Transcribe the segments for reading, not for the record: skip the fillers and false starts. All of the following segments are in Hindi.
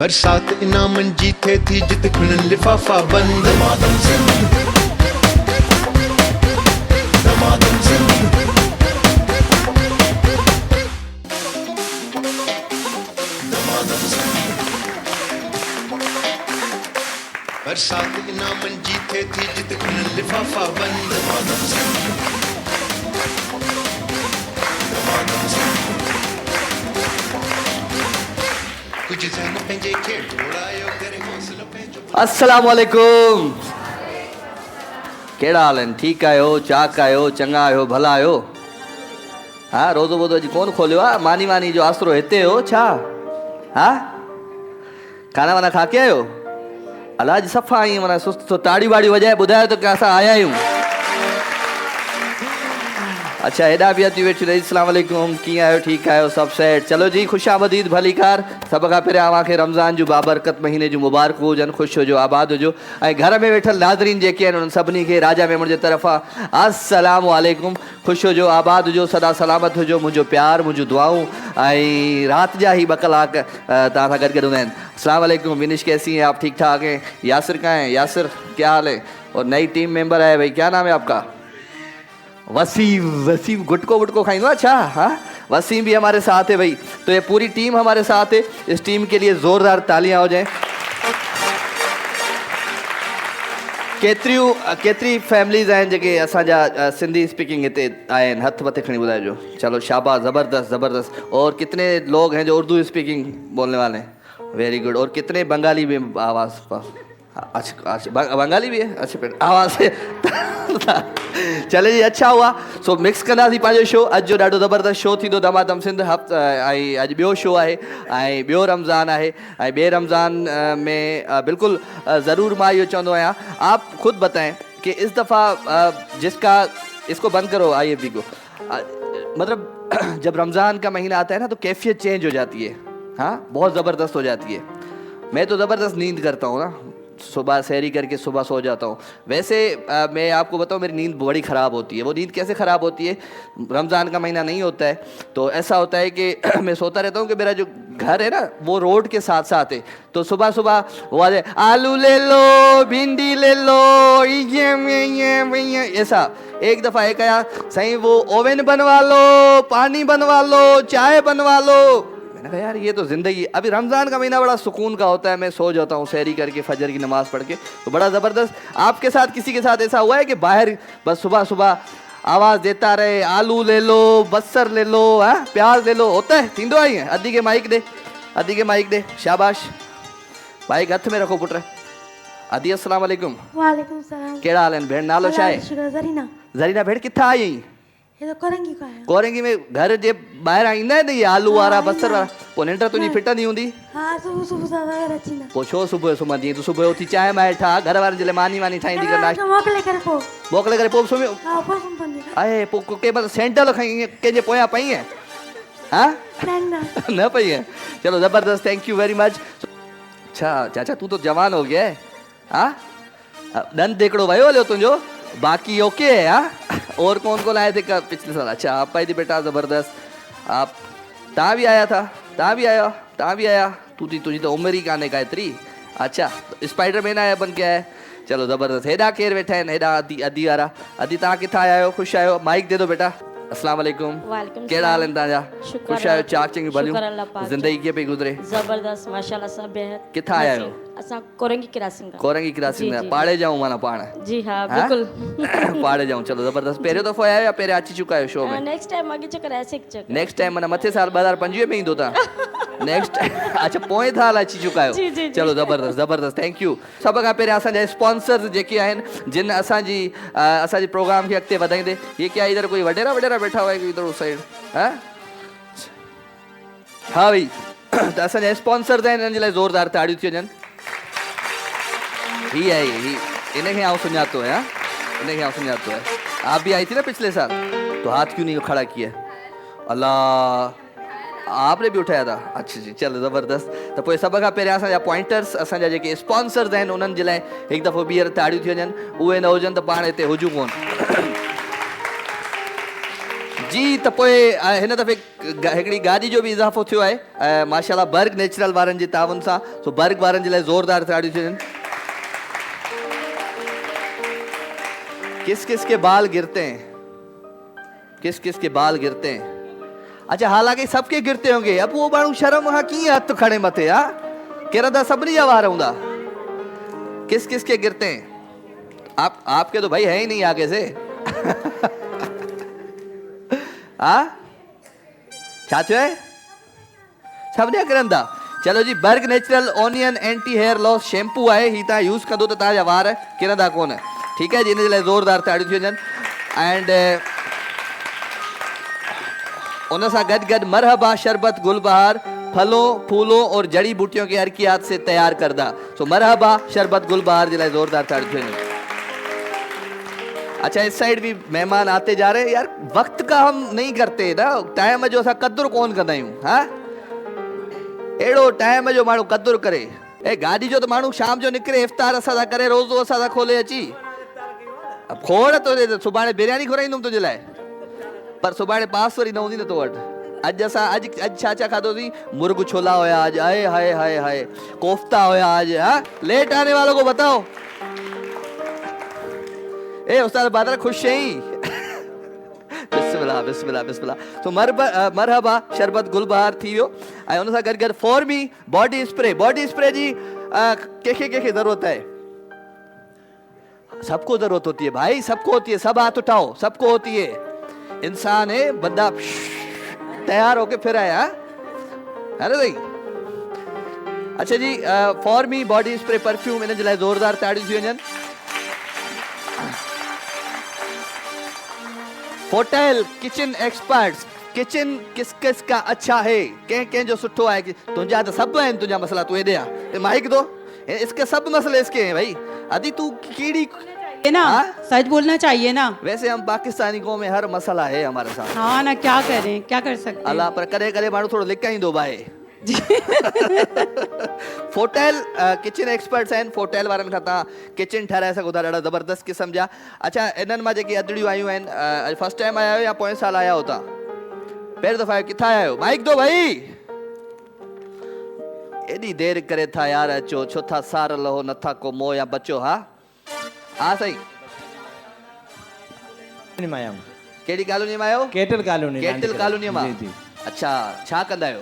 बरसात इनामन जीते थी जित खुनन लिफाफा बंद दमादम सिंध दमादम सिंध दमादम सिंध बरसात इनामन जीते थी जित खुनन लिफाफा बंद दमादम सिंध दमादम सिंध कुछ जन पंहिंजे खे ढोड़ायो करे हौसलो पंहिंजो अस्सलाम वालेकुम। कहिड़ा हाल आहिनि? ठीकु आहियो? चाक आहियो? चङा आहियो? भला आहियो? हा, रोज़ो वोज़ो अॼु कोन खोलियो आहे? मानी मानी जो आसरो हिते हो छा? हा, खाना वाना खा के आहियो? अला अॼु सफ़ा आई माना सुस्त तो ताड़ी वाड़ी वॼाए ॿुधायो त की असां आया आहियूं। अच्छा, हेॾा बि अची वेठी रही। अस्सलाम वालेकुम, कीअं आहियो? ठीकु आहियो? सभु सेट? चलो जी, ख़ुशामदीद भलीकार। सभ खां पहिरियां अव्हांखे रमज़ान जूं बाबरकत महीने जूं मुबारक हुजनि। ख़ुशि हुजो, आबाद हुजो। ऐं घर में वेठल नाज़रीन जेके आहिनि उन्हनि सभिनी खे राजा मेमण जे तरफ़ां अस्सलाम वालेकुम। ख़ुशि हुजो, आबाद हुजो, सदा सलामत हुजो। मुंहिंजो प्यार, मुंहिंजूं दुआऊं ऐं राति जा ई 2 कलाक तव्हां सां गॾु हूंदा आहिनि। अस्सलाम वालेकुम। विनिश कैसी हैं आप? ठीक ठाक हैं? यासिर कहाँ हैं? यासिर क्या हाल है? और नई टीम मेंबर है भाई, क्या नाम है आपका? वसीम। वसीम गुटको वुटको खाइंदो अच्छा? हाँ, वसीम भी हमारे साथ है भाई। तो ये पूरी टीम हमारे साथ है। इस टीम के लिए ज़ोरदार तालियां हो जाएं। केतरी फैमिलीज़ आहिनि जेके असांजा सिंधी स्पीकिंग हिते आया आहिनि? हथ मथे खणी ॿुधाइजो। चलो शाबाश, ज़बरदस्त ज़बरदस्त। और कितने लोग हैं जो उर्दू स्पीकिंग बोलने वाले हैं? Very good. और कितने बंगाली भी आवाज़? अच्छा अच्छा, बंगाली भी है? अच्छा फिर आवाज़ से चले जी, अच्छा हुआ। सो मिक्स कंदासीं पंहिंजो शो। अॼु जो ॾाढो ज़बरदस्त शो थींदो दमादम सिंध। ऐं अॼु ॿियो शो आहे ऐं ॿियो रमज़ान आहे ऐं ॿिए रमज़ान में बिल्कुल ज़रूर मां इहो चवंदो आहियां, आप खुद बताएं कि इस दफ़ा जिसका इसको बंद करो आइए भी को मतलब जब रमज़ान का महीना आता है ना तो कैफियत चेंज हो जाती है। हाँ, बहुत ज़बरदस्त हो जाती है। मैं तो ज़बरदस्त नींद करता हूँ ना, सुबह सहरी करके सुबह सो जाता हूँ। वैसे मैं आपको बताऊँ, मेरी नींद बड़ी ख़राब होती है। वो नींद कैसे ख़राब होती है? रमज़ान का महीना नहीं होता है तो ऐसा होता है कि मैं सोता रहता हूँ कि मेरा जो घर है ना वो रोड के साथ साथ है। तो सुबह सुबह वो आ जाए, आलू ले लो, भिंडी ले लो, ये ऐसा। एक दफ़ा एक आया, सही वो ओवन बनवा लो, पानी बनवा लो, चाय बनवा लो। मैंने कहा यार ये तो ज़िंदगी। अभी रमज़ान का महीना बड़ा सुकून का होता है। मैं सो जाता हूँ सहरी करके, फजर की नमाज़ पढ़ के, तो बड़ा ज़बरदस्त। आपके साथ किसी के साथ ऐसा हुआ है कि बाहर बस सुबह सुबह आवाज़ देता रहे, आलू ले लो, बसर ले लो, हाँ प्याज ले लो? होता है? थींदो आहे ईअं? अधी के माइक दे, अधी के माइक दे, शाबाश। माइक हथ में रखो पुट। अदी अस्सलाम वालेकुम। वालेकुम सलाम। कहिड़ा हाल आहिनि भेण? नालो छा आहे? ज़रीना। ज़रीना भेण, किथां आई आहीं? ये तो कोरंगी का है। कोरंगी में घर जे ॿाहिरां ईंदा आहिनि इहे आलू वारा, बसर वारा? पोइ निंड तुंहिंजी फिटंदी हूंदी? हाँ, सुबह सुबह ज़्यादा रचीना। पोइ छो सुबुह जो सुम्हंदी? तूं सुबुह उथी चांहि माए ठाह, घर वारनि जे लाइ मानी वानी ठाहींदी कर, नाश्तो मोकले करे पो। मोकिले करे पोइ सुम्हियो? हाँ, पो सुन पंदी। आहे पोइ कंहिं महिल सैंडल खई ईअं कंहिंजे पोयां पई आहे? हाँ न पई आहे? चलो ज़बरदस्त, थैंक यू वेरी मच। अच्छा चाचा, तू तो जवान हो गया है। हाँ, दंद हिकिड़ो वियो हलियो तुंहिंजो, बाकी ओके है? हाँ, और कौन कौन आए थे पिछले साल? अच्छा आप आई थी बेटा, ज़बरदस्त। आप तव्हां भी आया था? तव्हां भी आया? तुझी तो उम्र ही कान्हे का एतिरी। अच्छा, स्पाइडरमैन आया बन के आया? चलो ज़बरदस्त। हेॾा केरु वेठा आहिनि? हेॾा अदी वारा। अदी तव्हां किथां आया आहियो? ख़ुशि आहियो? माइक दे दो बेटा। अस्सलाम वालेकुम। कहिड़ा हाल आहिनि तव्हांजा? ख़ुशि आहियो? चाक चंगी भलियूं? ज़िंदगी कीअं पई गुज़रे? ज़बरदस्त माशाल्लाह सब बेहद। किथां आया आहियो? असां कोरंगी क्रासिंग का। कोरंगी क्रासिंग में पाड़े जाऊं माना पाण? जी हाँ बिल्कुल। पाड़े जाऊं। चलो ज़बरदस्त। पहिरियों दफ़ो आया या पहिरियों अची चुका आहियो शो में? नेक्स्ट टाइम आगे चक्कर ऐसे चक्कर। नेक्स्ट टाइम माना मथे साल 2025 में ईंदो तव्हां? नेक्स्ट अच्छा, पोएं साल अची चुका आहियो? जी, जी, जी। चलो ज़बरदस्त ज़बरदस्त, थैंक यू। सभ खां पहिरियां असांजा स्पॉन्सर्स जेके आहिनि जिन असांजे प्रोग्राम खे अॻिते वधाईंदे, ये क्या इधर कोई वडेरा बैठा हुआ है इधर उस साइड? हाँ हाँ भाई, त असांजा स्पॉन्सर्स आहिनि, हिननि जे लाइ ज़ोरदार ताड़ियूं थी वञनि। ही आहे, इनखे आउं सुञातो है। इनखे आउं सुञातो है। आप भी आई थी ना पिछले साल, तो हाथ क्यों नहीं खड़ा किया? अल्लाह, आपने भी उठाया था? अच्छा जी, चलो ज़बरदस्त। तो पोइ सभ खां पहिरियां असांजा पॉइंटर्स, असांजा जेके स्पॉन्सर्स आहिनि उन्हनि जे लाइ हिकु दफ़ो ॿीहर ताड़ियूं थी वञनि। उहे न हुजनि त पाण हिते हुजूं कोन। जी त पोइ हिन दफ़े हिकिड़ी गाॾी जो बि इज़ाफ़ो थियो आहे माशाल्लाह बर्ग नेचुरल वारनि जे तावन सां। सो बर्ग वारनि जे लाइ ज़ोरदार ताड़ियूं थियूं वञनि। किस किस के बाल गिरते हैं, किस किस के बाल गिरते हैं। अच्छा हालांकि सबके गिरते होंगे, अब वो माण्हू शर्म खां कीअं हथ खणे मथे हा, किरंदा सभिनी जा वार हूंदा। किस किस के गिरते हैं, आपके तो भाई है ही नहीं आगे से। हाँ छा थियो है, सभिनी जा किरंदा। चलो जी बर्ग natural onion anti hair loss shampoo आहे, ही तव्हां यूज़ कंदो त तव्हांजा वार किरंदा कोन। ठीक है जी, इन जे लाइ ज़ोरदार ताड़ियूं थी वञनि। एंड उन सां गॾु गॾु मरहबा शरबत गुलबहार फलों फूलों और जड़ी बूटियों के अर्कियात से तैयार करदा। सो मरहबा शरबत गुलबहार जे लाइ ज़ोरदार ताड़ियूं थी वञनि। अच्छा इस साइड भी मेहमान आते जा रहे हैं यार, वक्त का हम नहीं करते ना, टाइम जो असां क़दुरु कोन कंदा आहियूं। हाँ अहिड़ो टाइम जो माण्हू क़दुरु करे। ए गाॾी जो त माण्हू शाम जो निकिरे इफ़्तार असां सां करे, रोज़ो असां सां खोले अची अब खोड़ तो सुभाणे बिरयानी घुराईंदुमि तुंहिंजे लाइ, पर सुभाणे पास वरी न हूंदी न तो वटि। अॼु छा छा खाधोसीं, मुर्ग छोला हुया आज, आए हाय हाय हाय कोफ्ता हुया आज। हाँ लेट आने वालों को बताओ। ए उस्ताद बादल खुश हैं। बिस्मिल्लाह बिस्मिल्लाह बिस्मिल्लाह। तो मरहबा शरबत गुलबहार थी वियो ऐं उन सां गॾु गॾु फॉर्मी बॉडी स्प्रे जी कंहिंखे कंहिंखे ज़रूरत है, सबको जरूरत होती है भाई, सबको होती है। सब हाथ उठाओ, सबको होती है। इंसान है बंदा तैयार होके फिर आया है ना भाई। अच्छा जी फॉर्मी बॉडी स्प्रे परफ्यूम इन जे लाइ ज़ोरदार ताड़ियूं थी वञनि। होटल किचन एक्सपर्ट्स, किचन किस किस का अच्छा है, कंहिं जो सुठो आहे कि तुंहिंजा त सभु आहिनि, तुंहिंजा मसला तू हेॾे आ माइक दो, इसके सब मसले इसके हैं भाई। अदी तू कीड़ी है ना, सच बोलना चाहिए ना। वैसे हम पाकिस्तानी को में हर मसला है हमारे साथ। हाँ ना, क्या करें, क्या कर सकते हैं। अल्लाह पर करे करे माण्हू थोड़ो लिकाई दो भाई। फोटेल किचन एक्सपर्ट्स आहिनि, फोटेल वारनि खां तव्हां किचन ठाराए सघो था ॾाढा ज़बरदस्त क़िस्म जा। अच्छा इन्हनि मां जेके अदड़ियूं आयूं आहिनि, फर्स्ट टाइम आया आहियो या पोएं साल आया हो था, पहिरियों दफ़ा किथां आया आहियो, माइक दो भाई। एॾी देरि करे था यार अचो, छो था सार लहो नथा को मोह या बचो। हा साईं कहिड़ी कॉलोनी में आयो, केटल कॉलोनी मां। अच्छा छा कंदा आहियो,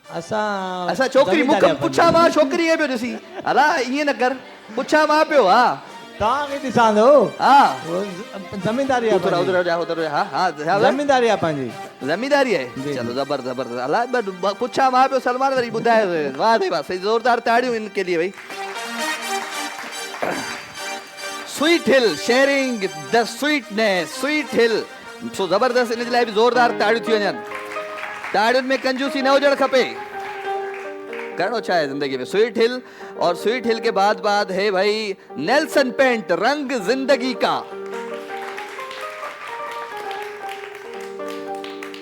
असां छोकिरी मूंखे पुछा मां छोकिरी खे पियो ॾिसी, अला ईअं न कर, पुछा मां पियो। हा तव्हांखे ॾिसां थो, हा ज़मींदारी आहे, ज़मींदारी आहे पंहिंजी, ज़मींदारी आहे। चलो ज़बरदस्त, अला पुछा मां पियो, सलमान वरी ॿुधाए। वाह भाई वाह, सही ज़ोरदार ताड़ियूं इनके लिए भाई। Sweet Hill sharing the sweetness, Sweet Hill so ज़बरदस्त, इन जे लाइ बि ज़ोरदार ताड़ियूं थी वञनि। ताड़ियुनि में कंजूसी न हुजणु खपे, करणो छा है जिंदगी में। स्वीट हिल और स्वीट हिल के बाद है भाई नेल्सन पेंट, रंग जिंदगी का।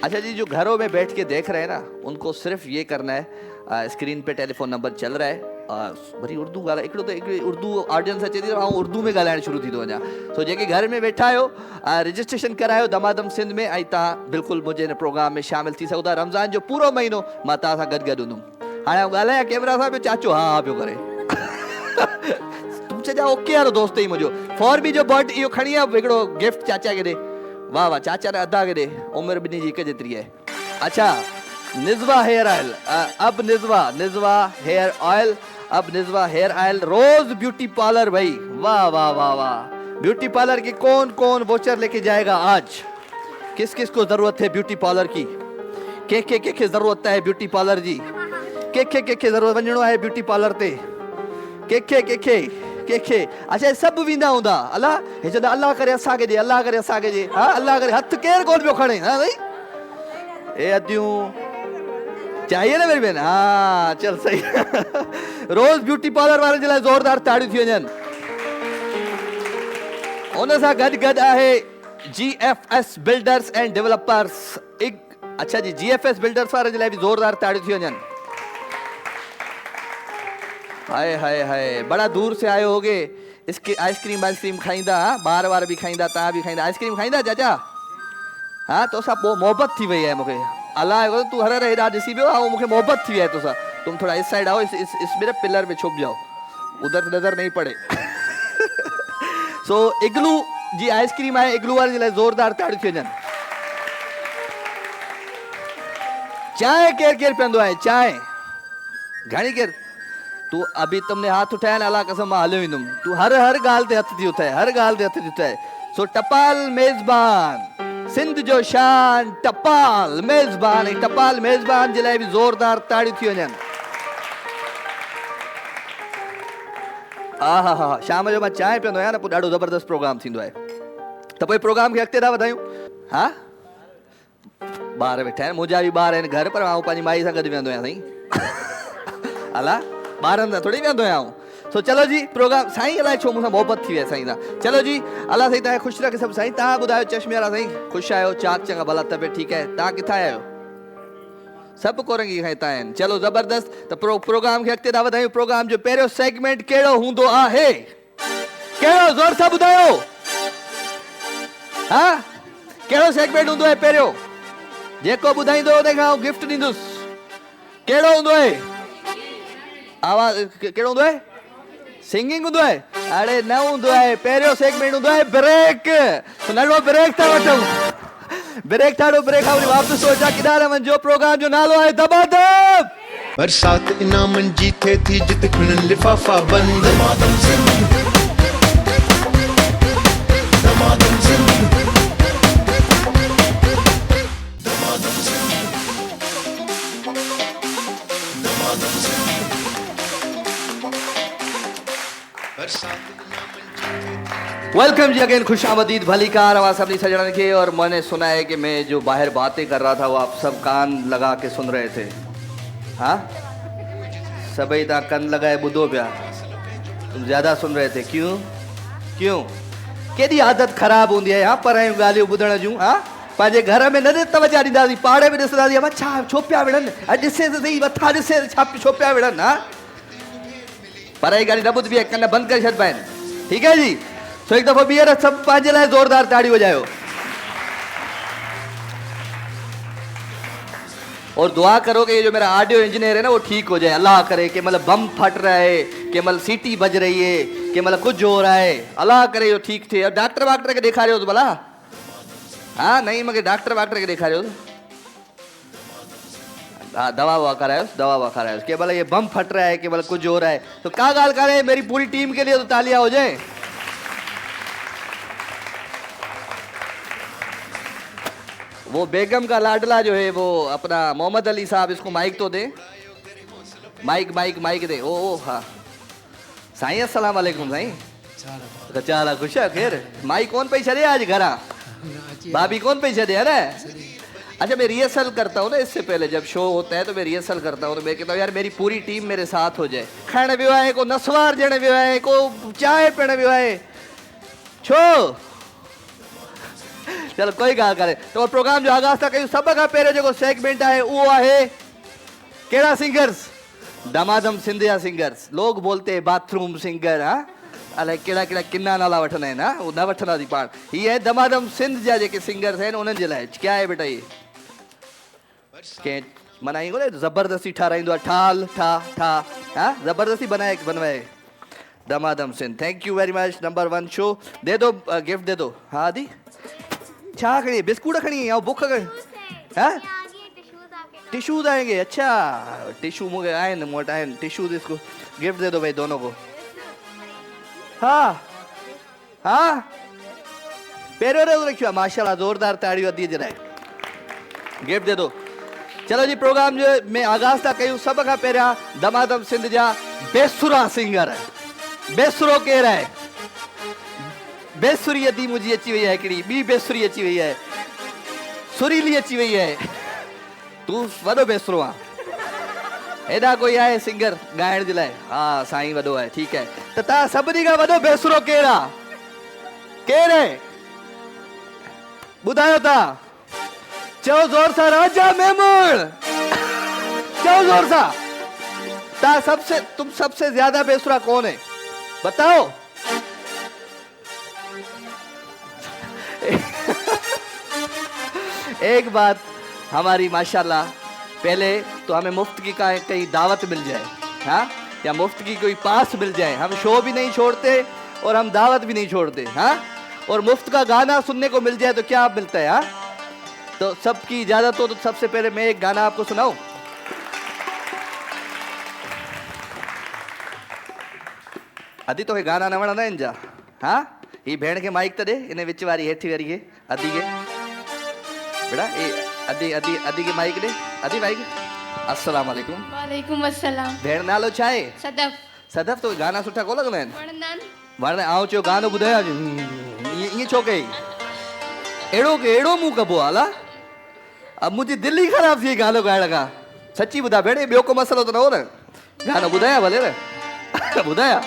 अच्छा जी जो घरों में बैठ के देख रहे हैं ना, उनको सिर्फ ये करना है, स्क्रीन पे टेलीफोन नंबर चल रहा है, वरी उर्दू ॻाल्हाए, हिकिड़ो त उर्दू ऑडियंस अचे थी त आउं उर्दू में ॻाल्हाइणु शुरू थी थो वञा। सो जेके घर में वेठा आहियो रजिस्ट्रेशन करायो दमादम सिंध में, ऐं तव्हां बिल्कुलु मुंहिंजे हिन प्रोग्राम में शामिलु थी सघो था। रमज़ान जो पूरो महीनो मां तव्हां सां गॾु हूंदुमि। हाणे ॻाल्हायां कैमरा सां पियो, चाचो हा पियो करे। तुम चइजा ओके वारो दोस्त ई मुंहिंजो। फॉर्मी जो बॉट इहो खणी आ हिकिड़ो गिफ्ट चाचा खे ॾे। वाह वाह, चाचा ने अदा खे ॾे, उमिरि ॿिन्ही जी हिकु जेतिरी आहे। अच्छा निज़वा हेयर ऑयल, अब निज़वा हेयर ऑयल, अब निज़वा हेयर ऑयल रोज ब्यूटी पार्लर भाई। वाह वाह वाह वाह, ब्यूटी पार्लर की कौन कौन वोचर लेके जाएगा आज, किस किस को जरूरत है ब्यूटी पार्लर की, के जरूरत है ब्यूटी पार्लर जी, के जरूरत वञणो है ब्यूटी पार्लर ते, के अच्छा सब वेंदा हूंदा। अल्लाह हे चवंदा अल्लाह करे असांखे ॾे, अल्लाह करे असांखे ॾे। हा अल्लाह करे, हथ केरु कोन पियो खणे। हा भाई ए अदियूं चाहिए ना मेरी बहन। हाँ चल सही। रोज ब्यूटी पार्लर वाले जे लाइ ज़ोरदार ताड़ियूं थी वञनि। उन सां गॾु गॾु आहे GFS बिल्डर्स एंड डेवलपर्स। अच्छा जी GFS बिल्डर्स वारे जे लाइ बि ज़ोरदार ताड़ियूं थी वञनि। हाय हाय हाय, बड़ा दूर से आए होगे, इसके आइसक्रीम खाईंदा, ॿार वार भी खाईंदा, तव्हां भी खाईंदा, आइसक्रीम खाईंदा चाचा? हाँ तोसां पोइ मोहबत थी वई आहे मूंखे अलाए तूं हर हर हेॾा ॾिसी पियो ऐं मूंखे मोहबत थी वई आहे तोसां तुम थोड़ा इस साइड आओ इस मेरे पिलर में छुप जाओ उधर नजर नहीं पड़े सो इग्लू जी आइसक्रीम आहे इग्लू वारे जे लाइ ज़ोरदार ताड़ियूं थी वञनि चांहि केरु केरु पीअंदो आहे चांहि घणी केरु तू अभी तुमने हाथ उठाया ना अल्लाह कसम मां हलियो ईंदुमि तू हर हर ॻाल्हि ते हथ थी उठाए हर ॻाल्हि ते हथ थी उठाए सो टपाल मेज़बान सिंध जो शान टपाल मेज़बान ऐं टपाल मेज़बान जे लाइ बि ज़ोरदार ताड़ियूं थी वञनि हा हा हा शाम जो मां चांहि पीअंदो आहियां न पोइ ॾाढो ज़बरदस्त प्रोग्राम थींदो आहे त पोइ प्रोग्राम खे अॻिते था वधायूं हा ॿार वेठा आहिनि मुंहिंजा बि ॿार आहिनि घर पर आउं पंहिंजी माई सां गॾु वेहंदो आहियां साईं अला ॿारनि सां थोरी वेहंदो आहियां सो चलो जी प्रोग्राम साईं अलाए छो मूंसां मोहबत थी वई आहे साईं सां चलो जी अलाह साईं तव्हांखे ख़ुशि रखे सभु साईं तव्हां ॿुधायो चश्मे वारा साईं ख़ुशि आहियो चाक चङा भला तबियत ठीकु आहे तव्हां किथां आया आहियो सभु कोरंगी खां हितां आहिनि चलो ज़बरदस्त त प्रोग्राम खे अॻिते था वधायूं प्रोग्राम जो पहिरियों सेगमेंट कहिड़ो हूंदो आहे कहिड़ो ज़ोर सां ॿुधायो हा कहिड़ो सेगमेंट हूंदो आहे पहिरियों जेको ॿुधाईंदो उन खां गिफ्ट ॾींदुसि कहिड़ो हूंदो आहे आवाज़ कहिड़ो हूंदो आहे सिंगिंग हूंदो आहे अड़े न हूंदो आहे पहिरियों सेगमेंट हूंदो आहे ब्रेक नंढो ब्रेक था वठूं ब्रेक ठाड़ो ब्रेक खां वरी वापसि सोचा किनारे वञो प्रोग्राम जो नालो आहे दबादब बरसात इनामनि जी थिए थी जित खणनि लिफ़ाफ़ा बंद दमादम सिंध दमादम सिंध दमादम सिंध दमादम सिंध बरसात इनामनि जी थिए थी वेलकम जी अगेन खुश आमदीद भली कार आवाज सभी सजड़न के और मैंने सुना है कि मैं जो बाहर बातें कर रहा था वो आप सब कान लगा के सुन रहे थे हाँ सभी तव्हां कन लगाए ॿुधो पिया तुम ज्यादा सुन रहे थे क्यों क्यों केॾी आदत ख़राब हूंदी आहे हाँ परायूं ॻाल्हियूं ॿुधण जूं हाँ पंहिंजे घर में न तवजा ॾींदासीं पाड़े में ॾिसंदासीं अमा छा छो पिया विढ़नि ॾिसे त सही मथां ॾिसे छा छो पिया विढ़नि हाँ पराई ॻाल्हि न ॿुधबी आहे कन बंदि करे छॾिबा आहिनि ठीकु आहे जी तो एक दफा बीयर सब पंहिंजे लाइ ज़ोरदार ताड़ी बजायो और दुआ करो कि ये जो मेरा ऑडियो इंजीनियर है ना वो ठीक हो जाए अल्लाह करे कि मतलब बम फट रहा है कि मतलब सीटी बज रही है कि मतलब कुछ हो रहा है अल्लाह करे यो ठीक थे और डॉक्टर वाक्टर के दिखा रहे हो तो भला हाँ नहीं मगर डॉक्टर वाक्टर के दिखा रहे हो हाँ दवा ववा करायो कि मतलब ये बम फट रहा है कि मतलब कुछ हो रहा है तो क्या गाल करे मेरी पूरी टीम के लिए तो तालियां हो जाए वो बेगम का लाडला जो है वो अपना मोहम्मद अली साहब इसको माइक तो दे माइक दे ओ हाँ साईं अस्सलाम वालेकुम साईं चाला खुश है खैर माइक कौन पे छड़े आज घरा भाभी कौन पे छड़े है ना अच्छा मैं रिहर्सल करता हूँ ना इससे पहले जब शो होता है तो मैं रिहर्सल करता हूँ तो मैं कहता हूँ यार मेरी पूरी टीम मेरे साथ हो जाए खाने भी आए को नसवार जने भी आए को चाय पीने भी आए छो चलो कोई ॻाल्हि करे तो प्रोग्राम जो आगाज़ था कयूं सभ खां पहिरियों जेको सेगमेंट आहे उहो आहे कहिड़ा सिंगर्स दमादम सिंध जा सिंगर्स लोग बोलते हैं बाथरूम सिंगर हाँ अलाए कहिड़ा कहिड़ा किन्ना नाला वठंदा आहिनि हाँ उहो न वठंदासीं पाण हीअ आहे दमादम सिंध जा जेके सिंगर्स आहिनि उन्हनि जे लाइ क्या आहे बेटा इहे कंहिं माना ईअं कोन्हे ज़बरदस्ती ठाराईंदो आहे ठाल ठा ठा हाँ ज़बरदस्ती बनवाए दमादम Sindh thank you very much number 1 show दे दो गिफ्ट दे दो हाँ दी छा खणी बिस्कुट खणी या बुख खणी हाँ टिश्यूज आएंगे अच्छा टिश्यू मुझे आए न मोटा है टिश्यूज इसको गिफ्ट दे दो भाई दोनों को हाँ हाँ पेरो रे रखियो माशाल्लाह जोरदार ताड़ी वधी जराए गिफ्ट दे दो चलो जी प्रोग्राम जो में आगाज़ था कयूं सब खां पहिरियां दमादम सिंध जा बेसुरा सिंगर बेसुरो केरु आहे बेसुरी अदी मुझी अची वई आहे हिकिड़ी ॿी बेसुरी अची वई आहे सुरीली अची वई आहे तूं वॾो बेसुरो आहे हेॾा कोई आहे सिंगर ॻाइण जे लाइ हा साईं वॾो आहे ठीकु आहे त तव्हां सभिनी खां वॾो बेसुरो केरु आहे केरु आहे ॿुधायो तव्हां चओ ज़ोर सां राजा मेमूण चओ ज़ोर सां तव्हां तुम सबसे ज्यादा बेसुरा कौन है बताओ एक बात हमारी माशाल्लाह, पहले तो हमें मुफ्त की कहीं दावत मिल जाए, हाँ, या मुफ्त की कोई पास मिल जाए, हम शो भी नहीं छोड़ते और हम दावत भी नहीं छोड़ते, हाँ, और मुफ्त का गाना सुनने को मिल जाए तो क्या मिलता है, हाँ। तो सबकी इजाजत हो तो सबसे पहले मैं एक गाना आपको सुनाऊं। अदी तो गाना न वणंदा आहिनि जा, हाँ, ही भेण के माइक त ॾे, इन विच वारी हेठि वारी खे, अदी के बेटा, ये अदी के माइक ॾे, अदी माइक। अस्सलाम वालेकुम। वालेकुम अस्सलाम। भेण नालो छा आहे? सदफ। सदफ, तो गाना सुठा को लॻंदा आहिनि? वणंदा आहिनि। वणंदा, आउं चयो गानो ॿुधायो, ईअं छो कई? अहिड़ो मुंहुं कबो आहे अला? अब मुंहिंजी दिलि ई ख़राबु थी वई गानो ॻाइण खां। सची ॿुधा भेण, ॿियो को मसलो त न हो न? गानो ॿुधायां भले न? ॿुधायां?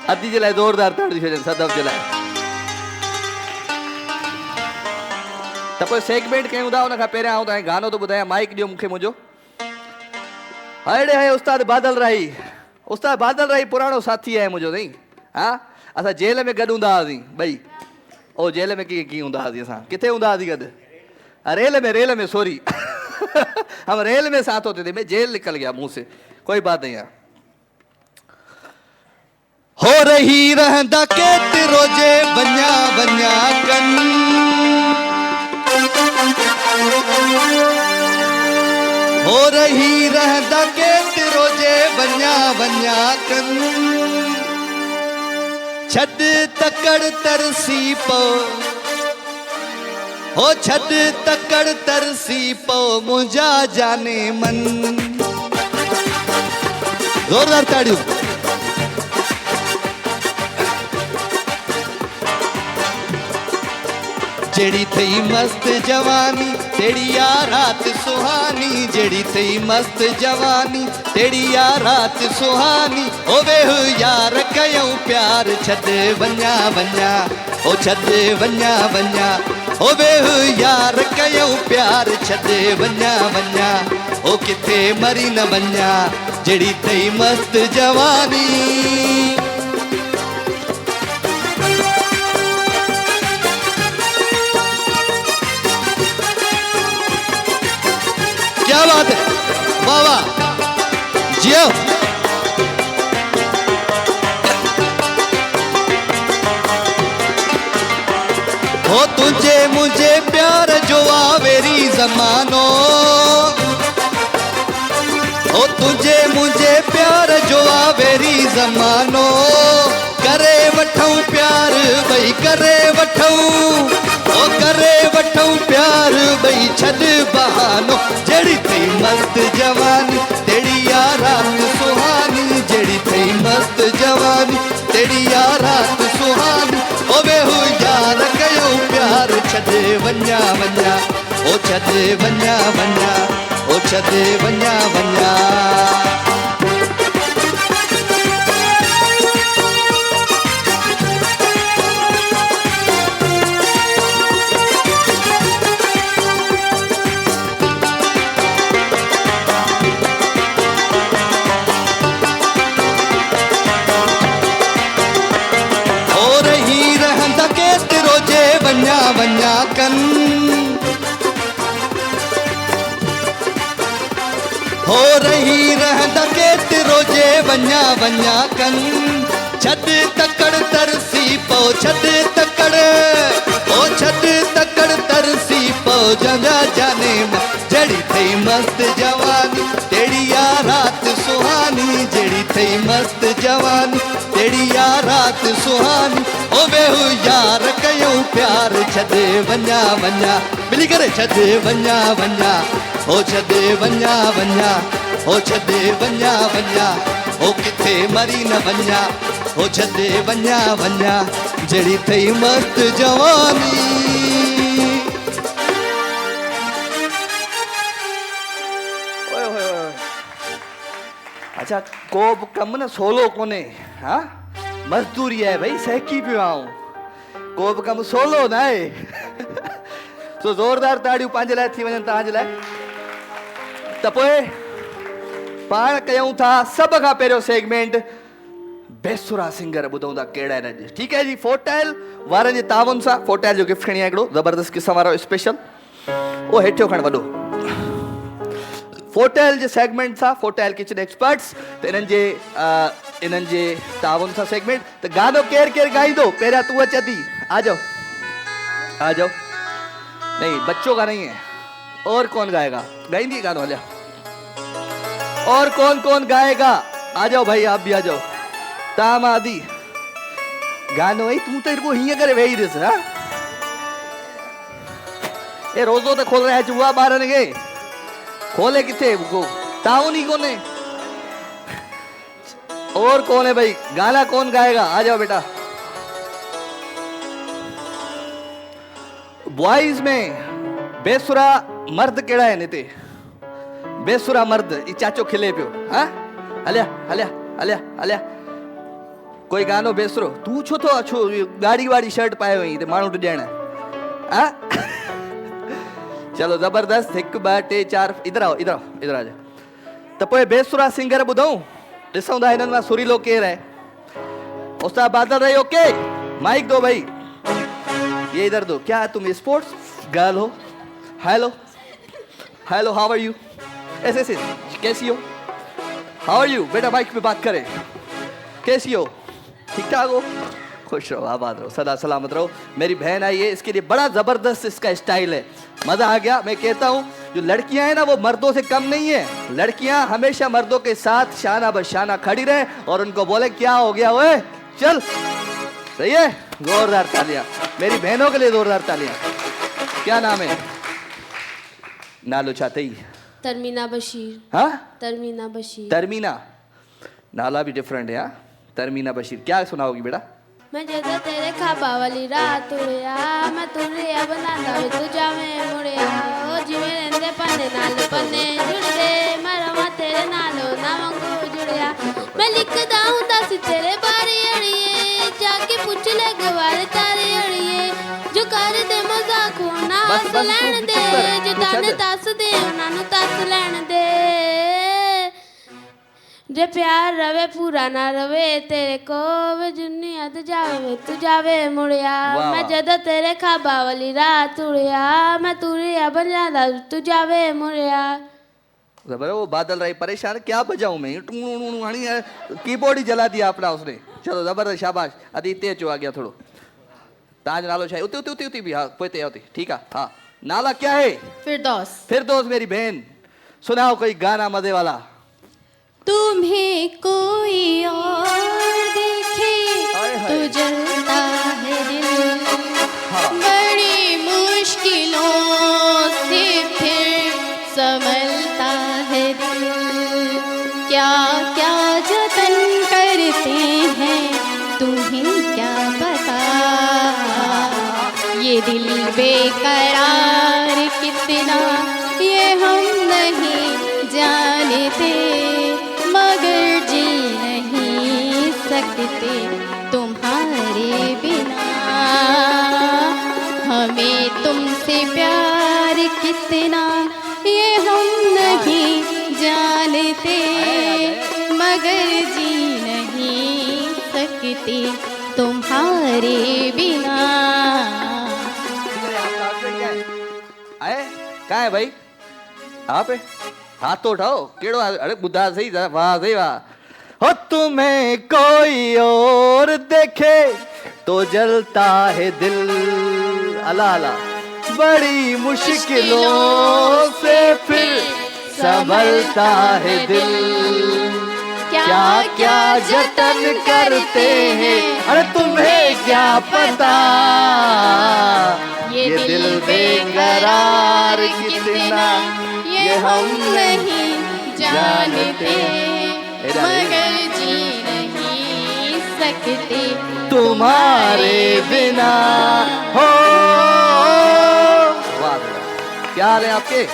अदी जे लाइ ज़ोरदार ताड़ियूं हुजनि सदफ जे लाइ। त पोइ सेगमेंट कयूं था, उन खां पहिरियां आउं तव्हांखे गानो थो ॿुधायां, माइक ॾियो मूंखे मुंहिंजो। अड़े है उस्ताद बादल राही। उस्ताद बादल राही पुराणो साथी आहे मुंहिंजो, नहीं, हाँ, असां जेल में गॾु हूंदा हुआसीं ॿई। ओ जेल में कीअं हूंदा हुआसीं असां? किथे हूंदा हुआसीं गॾु? रेल में सॉरी हम रेल में साथ होते थे, मैं जेल निकल गया मुंह से, कोई बात नहीं है। हो रही रहंदा के रोजे बन्या बन्या कन, हो रही रहंदा के रोजे बन्या बन्या कन, छद तकड़ तरसी पो, हो छद तकड़ तरसी पो मुंहिंजा जाने मन। ज़ोरदार ताड़ियूं। जेड़ी थई मस्त जवानी तेड़ी या रात सुहानी, जेड़ी थई मस्त जवानी तेड़ी या रात सुहानी, ओ वेह यार कयूं प्यार छद वन्या वन्या, ओ छद वन्या वन्या, ओ वेह यार कयूं प्यार छद वन्या वन्या, ओ किथे मरी न वन्या, जेड़ी थई मस्त जवानी। क्या बात है, वाह वाह, जियो। हो तुझे मुझे प्यार जो आवेरी जमानो, हो तुझे मुझे प्यार जो आवेरी जमानो, करे वठूं प्यार भई करे वठूं, ओ करे वठूं प्यार भई छद बहानो, जेड़ी थई मस्त जवानी तेड़ी या रात सुहानी, जेड़ी थई मस्त जवानी तेड़ी या रात सुहानी, ओ वेहू यार कयूं प्यार छद वन्या वन्या, ओ छद वन्या वन्या, ओ छद वन्या वन्या। वन्या वन्या कन, हो रही रहंदा के रोजे वन्या वन्या कन, छद तकड़ तरसी पो छद तकड़, ओ छद तकड़ तरसी पो जंगा जाने मन, जड़ी थई मस्त जवानी तेड़ी या रात सुहानी, जड़ी थई मस्त जवानी तेड़ी या रात सुहानी, ओ वेहू यार कयूं प्यार छद वन्या वन्या, मिली करे छद वन्या वन्या, ओ छद वन्या वन्या, ओ छद वन्या वन्या, ओ किथे मरी न वन्या, ओ छद वन्या वन्या, जड़ी थई मस्त जवानी। अच्छा, को बि कमु न सोलो कोन्हे, हाँ, मज़दूरी आहे भई, सहकी पियो आऊं, को बि कमु सोलो न आहे। सो ज़ोरदार ताड़ियूं पंहिंजे लाइ थी वञनि, तव्हांजे लाइ। त पोइ पाण कयूं था सभ खां पहिरियों सेगमेंट बेसुरा सिंगर ॿुधूं था कहिड़ा आहिनि अॼु। ठीकु आहे जी, फोटाइल वारनि जे तावन सां फोटाइल जो गिफ्ट खणी आया हिकिड़ो ज़बरदस्त क़िस्म वारो स्पेशल। वो हेठियो खण वॾो फोटेल जे सेगमेंट सां फोटेल किचन एक्सपर्ट्स त इन्हनि जे ताउन सां सेगमेंट त गानो केरु केरु ॻाईंदो पहिरियां तूं अच थी आ जाओ नहीं बच्चों का नहीं है और कौन गाएगा गाइंदी गानो हलिया और कौन कौन गाएगा आ जाओ भाई आप भी आ जाओ ताम आदि गानो है तू तो इनको हीअं करे वेही रहिस हा ये रोज़ो तो खोल रहा है चुआ ॿारनि खे खोले किथे को ताउन ही कोने और कौन है भाई गाना कौन गाएगा आ जाओ बेटा बॉयज में बेसुरा मर्द केड़ा है निते बेसुरा मर्द ई चाचो खिले पियो हाँ हलिया हलिया हलिया हलिया कोई गानो बेसुरो तू छो तो अच्छो गाड़ी वाड़ी शर्ट पाए हुई ते माण्हू ॾियण हाँ चलो जबरदस्त 1 2 3 4 इधर आओ इधर आ जा तो पोइ बेसुरा सिंगर ॿुधऊं ॾिसूं था हिननि मां सुरीलो केरु है उस्ताद बादल रही ओके माइक दो भाई ये इधर दो क्या तुम स्पोर्ट्स गर्ल हो hello hello how are you ऐसे कैसी हो हाउ आर यू बेटा माइक पे बात करें कैसी हो ठीक ठाक हो खुश रहो आबाद रहो सदा सलामत रहो मेरी बहन आई है इसके लिए बड़ा जबरदस्त इसका स्टाइल है मजा आ गया मैं कहता हूँ जो लड़कियां हैं ना वो मर्दों से कम नहीं है लड़कियां हमेशा मर्दों के साथ शाना बशाना खड़ी रहे और उनको बोले क्या हो गया ओए चल सही है जोरदार तालियां मेरी बहनों के लिए जोरदार तालियां क्या नाम है नालो चाहते ही तरमीना बशीर हाँ तरमीना बशीर तरमीना नाला भी डिफरेंट है हाँ तरमीना बशीर क्या सुनाओगी बेटा मैं जदा तेरे खाबा वाली रात उड़िया मैं तुरिया बनांदा वे तू जावे मुड़िया ओ जिवें रहंदे पन्ने नाल पन्ने जुड़दे मरवा तेरे नालो ना वांगू जुड़िया मैं लिखदा हुंदा सी तेरे बारे अड़िए जाके पूछ ले गवार तारे अड़िए जो कर दे मजाक ना हस लैण दे जो ताने दस दे उन्हां नूं दस लैण दे जे प्यार रवे पूरा ना रवे तेरे को वे जुन्नी अद जावे तू जावे मुड़िया मैं जदा तेरे खाबा वाली रात उड़िया मैं तुरिया बन जादा तू जावे मुड़िया जबर वो बादल राय परेशान क्या बजाऊं मैं हणी कीबोर्ड ही जला दिया अपना उसने चलो जबरदस्त शाबाश अदी तेज आ गया थोड़ो ताज नालो छाए उते उते उते भी हाँ पोते होती ठीक है हाँ नाला क्या है फिरदौस मेरी बहन सुनाओ कोई गाना मजे वाला तुम्हें कोई और देखे तो जलता है दिल बड़ी मुश्किलों से फिर संभलता है दिल क्या क्या जतन करते हैं तुम्हें क्या पता ये दिल बेकरार कितना ये हम नहीं जानते मगर जी नहीं सकते तुम्हारे बिना हमें तुमसे प्यार कितना ये हम नहीं जानते मगर जी नहीं सकते तुम्हारे बिना आए कहाँ है भाई आप हाथ तो उठाओ केड़ो अरे बुद्धा सही वाह सही वाह हो तुम्हें कोई और देखे तो जलता है दिल अला अला बड़ी मुश्किलों से फिर संभलता है दिल क्या क्या जतन करते हैं अरे तुम्हें क्या पता ये दिल बेकरार कितना ये हम नहीं जानते मगर जी नहीं सकते तुम्हारे बिना हो वाह क्या हाल है आपके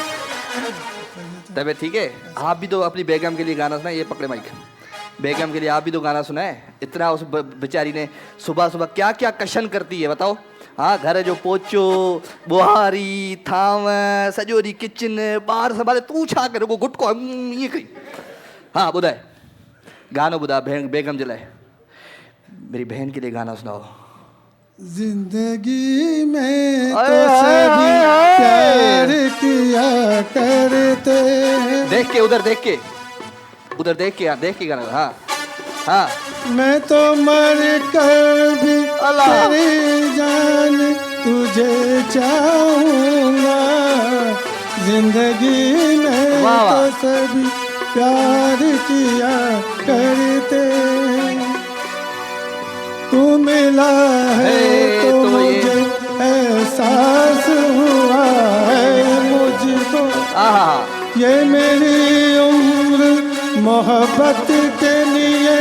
तबीयत ठीक है आप भी तो अपनी बेगम के लिए गाना सुना ये पकड़े माइक बेगम के लिए आप भी तो गाना सुना है इतना उस बेचारी ने सुबह सुबह क्या क्या कशन करती है बताओ हाँ घर जो पोचो बुहारी थाव सॼो ॾींहुं किचन ॿार संभाले तूं छा करे रुगो गुटको ईअं कई हाँ ॿुधाए गानो ॿुधा बेगम जे लाइ मेरी बहन के लिए गाना सुनाओ जिंदगी में आए, तो आए, सभी आए, आए। प्यार किया करते हैं। देख के उधर देख के गाना हाँ हाँ मैं तो मर कर भी अल्लाह। तेरी जान तुझे चाहूंगा। जिंदगी में वाह, वाह। तो सभी प्यार किया करते हैं। तू मिला है हे, तो तो ये- मुझे एहसास हुआ है मुझको। आहा ये मेरी उम्र मोहब्बत के लिए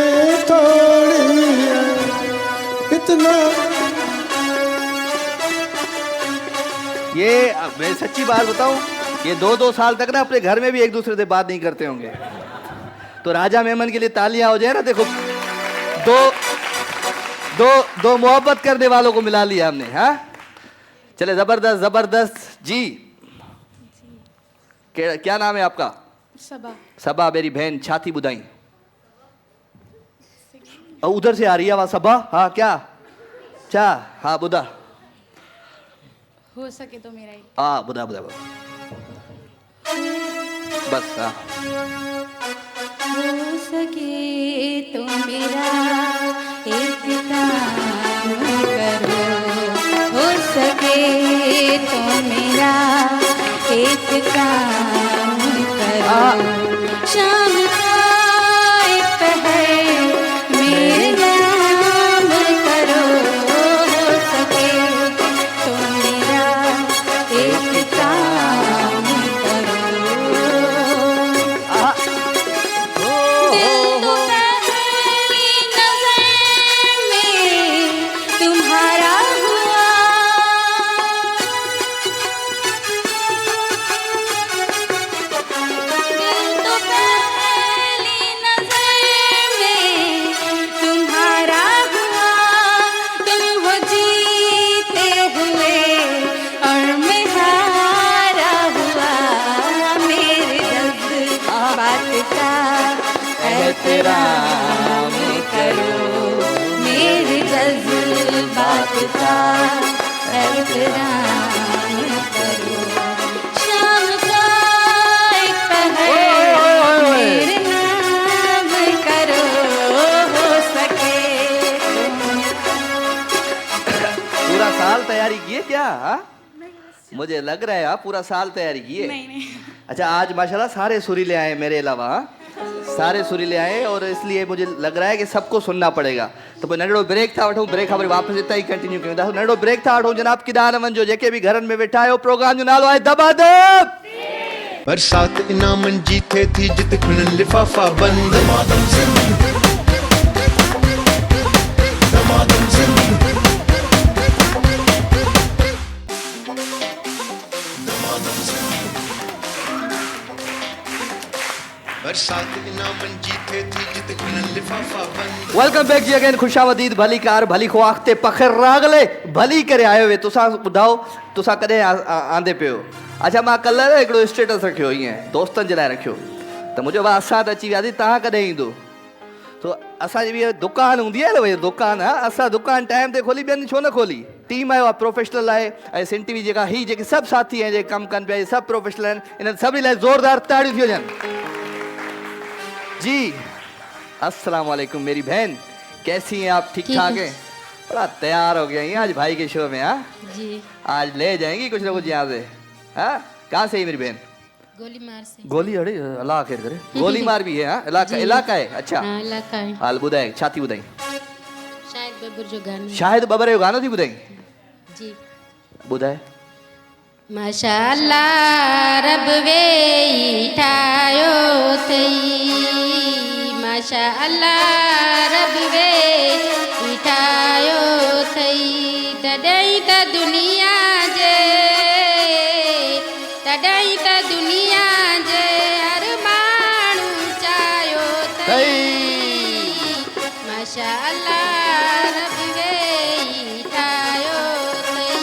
थोड़ी है। इतना ये मैं सच्ची बात बताऊं, ये 2-2 साल तक ना अपने घर में भी एक दूसरे से बात नहीं करते होंगे। तो राजा मेमन के लिए तालियां हो जाए ना। देखो दो मोहब्बत करने वालों को मिला लिया हमने। हाँ चले जबरदस्त जबरदस्त जी। क्या नाम है आपका? सबा सबा मेरी बहन छाती बुदाई और उधर से आ रही है आवाज। सबा हाँ क्या हाँ बुदा हो सके तो मेरा ही हाँ बुदा बुदा बुदा। बस हाँ हो सके तो मेरा एक काम करो। हो सके तो मेरा एक काम करो। शाम का एक पहर मेरे नाम करो। हो सके तो मेरा एक काम करो। दिल तो पहली नजर में तुम्हारा हुआ। दिल तो पहली नजर में तुम्हारा हुआ। तुम हो जीते हुए और मैं हारा हुआ। मेरे जज्बात का एहतराम करो। मेरे जज्बात का एहतराम करो। शाम का एक पहर मेरे नाम करो। हो सके पूरा साल तैयारी की है क्या? हाँ? मुझे लग रहा है आप पूरा साल तैयारी की है। नहीं अच्छा आज माशाल्लाह सारे सुरीले आए मेरे अलावा। हाँ? सारे सुरीले आए और इसलिए मुझे लग रहा है कि सबको सुनना पड़ेगा। तो पोइ नंढड़ो ब्रेक था वठूं। ब्रेक खां वरी वापसि हितां ई कंटिन्यू कयूं था। नंढड़ो ब्रेक था वठूं। जनाब किदां न वञिजो। जेके बि घरनि में वेठा आहियो प्रोग्राम जो नालो आहे दबादब। बरसात इनामनि जी थिए थी जिते खुलनि लिफ़ाफ़ा बंदि बरसात इनामनि जी थिए थी जिते खुलनि लिफ़ाफ़ा बंदि। वेलकम बैक जी अगेन। खुशामदीद भली कार भली ख्वाख ते पखर रागले भली करे आयो वे। तुसां ॿुधाओ तुसां कॾहिं आंदे पियो? अच्छा मां कल्ह हिकिड़ो स्टेटस रखियो ईअं दोस्तनि जे लाइ रखियो त मुंहिंजो भाउ असां त अची वियासीं तव्हां कॾहिं ईंदो? तो असांजी बि दुकान हूंदी आहे न भई दुकान आहे। असां दुकान टाइम ते खोली ॿियनि छो न खोली। टीम आयो आहे प्रोफेशनल आहे ऐं सिन टीवी जेका ही जेके सभु साथी आहिनि जेके कमु कनि पिया इहे सभु प्रोफेशनल आहिनि। इन्हनि सभिनी लाइ ज़ोरदार ताड़ियूं थी वञनि जी। अस्सलाम वालेकुम मेरी बहन कैसी हैं आप? ठीक ठाक हैं? बड़ा तैयार हो गया हैं आज भाई के शो में। हाँ जी आज ले जाएंगी कुछ ना कुछ यहाँ से। हाँ कहाँ से है मेरी बहन? गोली मार से गोली अड़े अल्लाह खैर करे। गोली मार भी है? हाँ इलाका है। अच्छा हाँ इलाका है। हाल ॿुधाए छाती ॿुधाई? शायद बबर जो गाना शायद बबर जो गानो थी ॿुधाई? जी ॿुधाए। माशाअल्लाह रब वे ठायो थई। माशाअल्लाह रब वे ठायो थई। तॾहिं त दुनिया जे तॾहिं त दुनिया जे हर माण्हू चाहियो थई। माशाअल्लाह रब वे ठायो थई।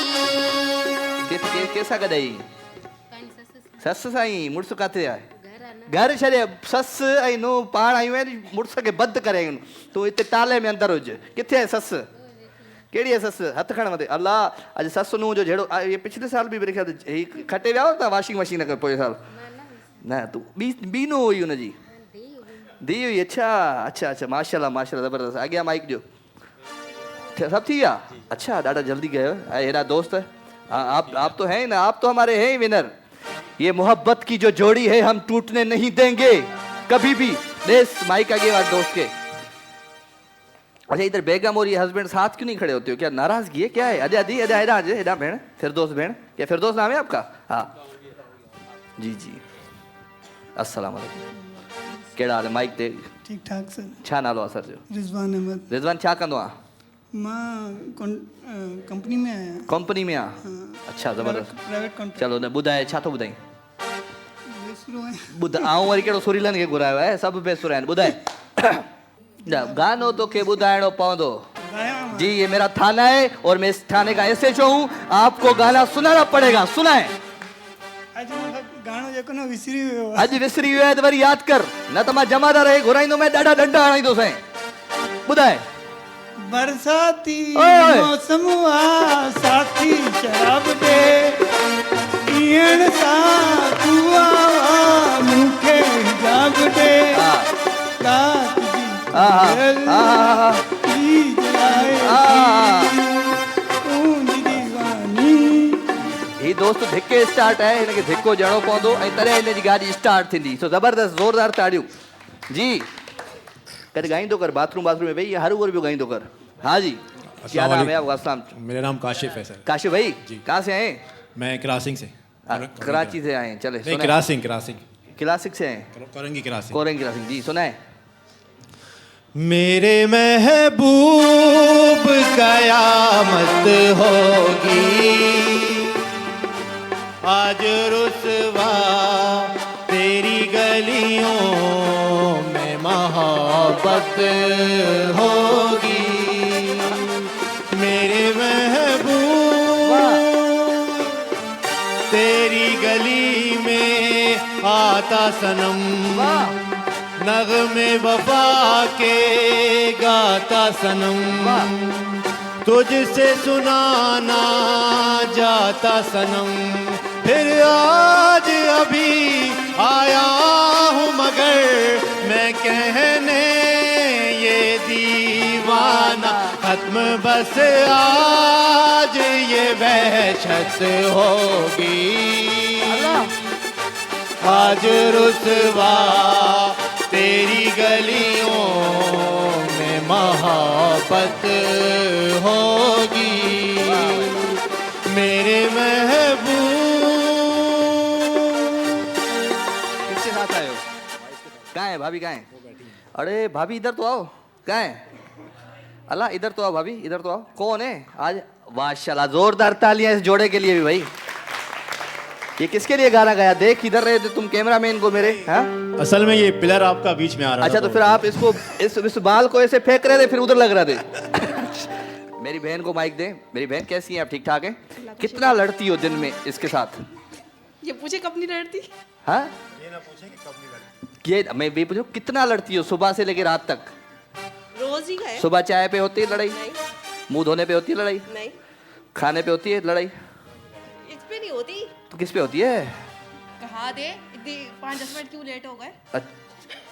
कैसा गदाई? सस साईं मुड़ुस काथे आहे? घर छॾे सस ऐं नूंहं पाण आयूं आहिनि मुड़ुस खे बंदि करे आयूं। तूं हिते ताले में अंदरि हुज। किथे आहे सस? केड़ी है सस हथ खण मथे अल्लाह अज सस नु जो जेड़ो ये पिछले साल भी मेरे ख्याल ही खटे विया ता वॉशिंग मशीन के पोए साल ना तू बी नो हुई उन जी दी हुई अच्छा अच्छा अच्छा माशाल्लाह माशाल्लाह जबरदस्त आ गया माइक जो सब थी गया अच्छा डाटा जल्दी गए हेरा दोस्त आप तो हैं ना आप तो हमारे हैं ही विनर ये मोहब्बत की जो जोड़ी है हम टूटने नहीं देंगे कभी भी देश माइक आगे वाले दोस्त के अच्छा इधर बेगम और ये हस्बैंड साथ क्यों नहीं खड़े होते हो क्या नाराजगी है क्या है अजय अदी अजय हेरा अजय हेरा बहन फिरदौस बहन क्या फिरदौस नाम है आपका हाँ जी जी अस्सलाम वालेकुम केड़ा हाल है माइक दे ठीक ठाक सर छा नालो आहे सर जो रिजवान अहमद रिजवान छा कंदो आहे मां कंपनी में आया कंपनी में आहे अच्छा ज़बरदस्त प्राइवेट कॉन्ट्रैक्ट चलो न ॿुधाए छा थो ॿुधाई शुरू है आऊं वरी कहिड़ो सुरीलनि खे घुरायो आहे सभु बेसुरा आहिनि ॿुधाए गानो तोखे ॿुधाइणो पवंदो जी ये मेरा थाना है और मैं इस थाने का एसएचओ हूँ आपको गाना सुनाना पड़ेगा सुनाए आज गानो जेको न विसरी वियो अॼु विसरी वियो आहे त वरी यादि कर न त मां जमादार खे घुराईंदो मैं ॾाढा डंडा हणाईंदो साईं ॿुधाए बरसाती ओए। मौसम आ साथी शराब दे पीअण सां तू आवा मूंखे हिजाब दे रात जी जलाए तूं दीवानी ही दोस्त धिके स्टार्ट है हिनखे धिको ॾियणो पवंदो ऐं तॾहिं हिन जी गाॾी स्टार्ट थींदी सो ज़बरदस्त ज़ोरदार ताड़ियूं जी कॾहिं ॻाईंदो कर बाथरूम में वेही हर उहो ॿियो ॻाईंदो कर हाँ जी क्या नाम है आपका अस्सलाम मेरा नाम काशिफ है सर। काशिफ भाई जी। कहाँ से आए मैं क्रासिंग से कराची से आए हैं चले नहीं क्रासिंग क्रासिंग क्लासिक से हैं कोरंगी क्रासिंग कोरेंग क्लासिक जी सुनाए मेरे महबूब कयामत होगी आज रुसवा तेरी गलियों में मोहब्बत होगी मेरे महबूब तेरी गली में आता सनम नग़्मे वफा के गाता सनम तुझसे सुनाना जाता सनम फिर आज अभी आया हूँ मगर मैं कहने ये दीवाना खत्म बस आज ये वहशत होगी आज रुसवा तेरी गलियों में मोहब्बत होगी मेरे महबूब किसके साथ आए हो कहाँ है भाभी कहाँ है अरे भाभी इधर तो आओ कहाँ है अल्लाह इधर तो आओ भाभी इधर तो आओ कौन है आज माशाल्लाह जोरदार तालियां इस जोड़े के लिए भी भाई ये किसके लिए गाना गाया देख किधर रहे थे तुम कैमरामैन को मेरे हाँ असल में ये पिलर आपका बीच में आ रहा अच्छा था तो फिर आप इसको इस बाल को ऐसे फेंक रहे थे फिर उधर लग रहे थे मेरी बहन को माइक दे मेरी बहन कैसी है आप ठीक ठाक है कितना लड़ती हो दिन में इसके साथ ये पूछे कब नहीं लड़ती हाँ ये मैं भी पूछूं कितना लड़ती हो सुबह से लेकर रात तक रोज ही है सुबह चाय पे होती है लड़ाई नहीं मुंह धोने पे होती है लड़ाई नहीं खाने पे होती है लड़ाई इस पे नहीं होती तो किस पे होती है कहा दे 5-10 मिनट क्यों लेट हो गए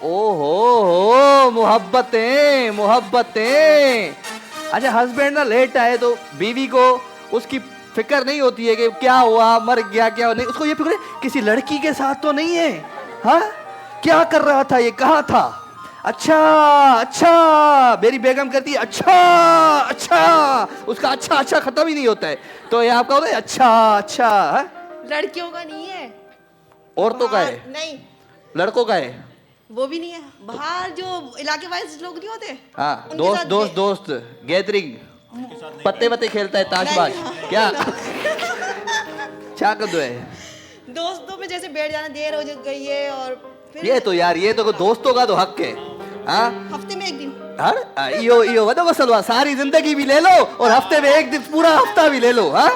ओहो मोहब्बतें मोहब्बतें अच्छा हस्बैंड ना लेट आए तो बीवी को उसकी फिक्र नहीं होती है कि क्या हुआ मर गया क्या नहीं उसको ये फिक्र है किसी लड़की के साथ तो नहीं है हाँ क्या कर रहा था ये कहाँ था अच्छा अच्छा मेरी बेगम करती है अच्छा अच्छा उसका अच्छा अच्छा खत्म ही नहीं होता है तो ये आपका होता है अच्छा अच्छा है? लड़कियों का नहीं है औरतों का है नहीं लड़कों का है वो भी नहीं है बाहर जो इलाके वाइज लोग नहीं होते हाँ उनके दोस्त साथ दोस्त दोस्त गैदरिंग पत्ते वत्ते खेलता है ताशबाज क्या क्या कर दो है दोस्तों में जैसे बैठ जाना देर हो गई है और फिर ये तो यार ये तो दोस्तों का तो हक है हाँ हफ्ते में एक दिन हाँ इयो इयो वॾो मसलो आहे सारी जिंदगी भी ले लो और हफ्ते में एक दिन पूरा हफ्ता भी ले लो हाँ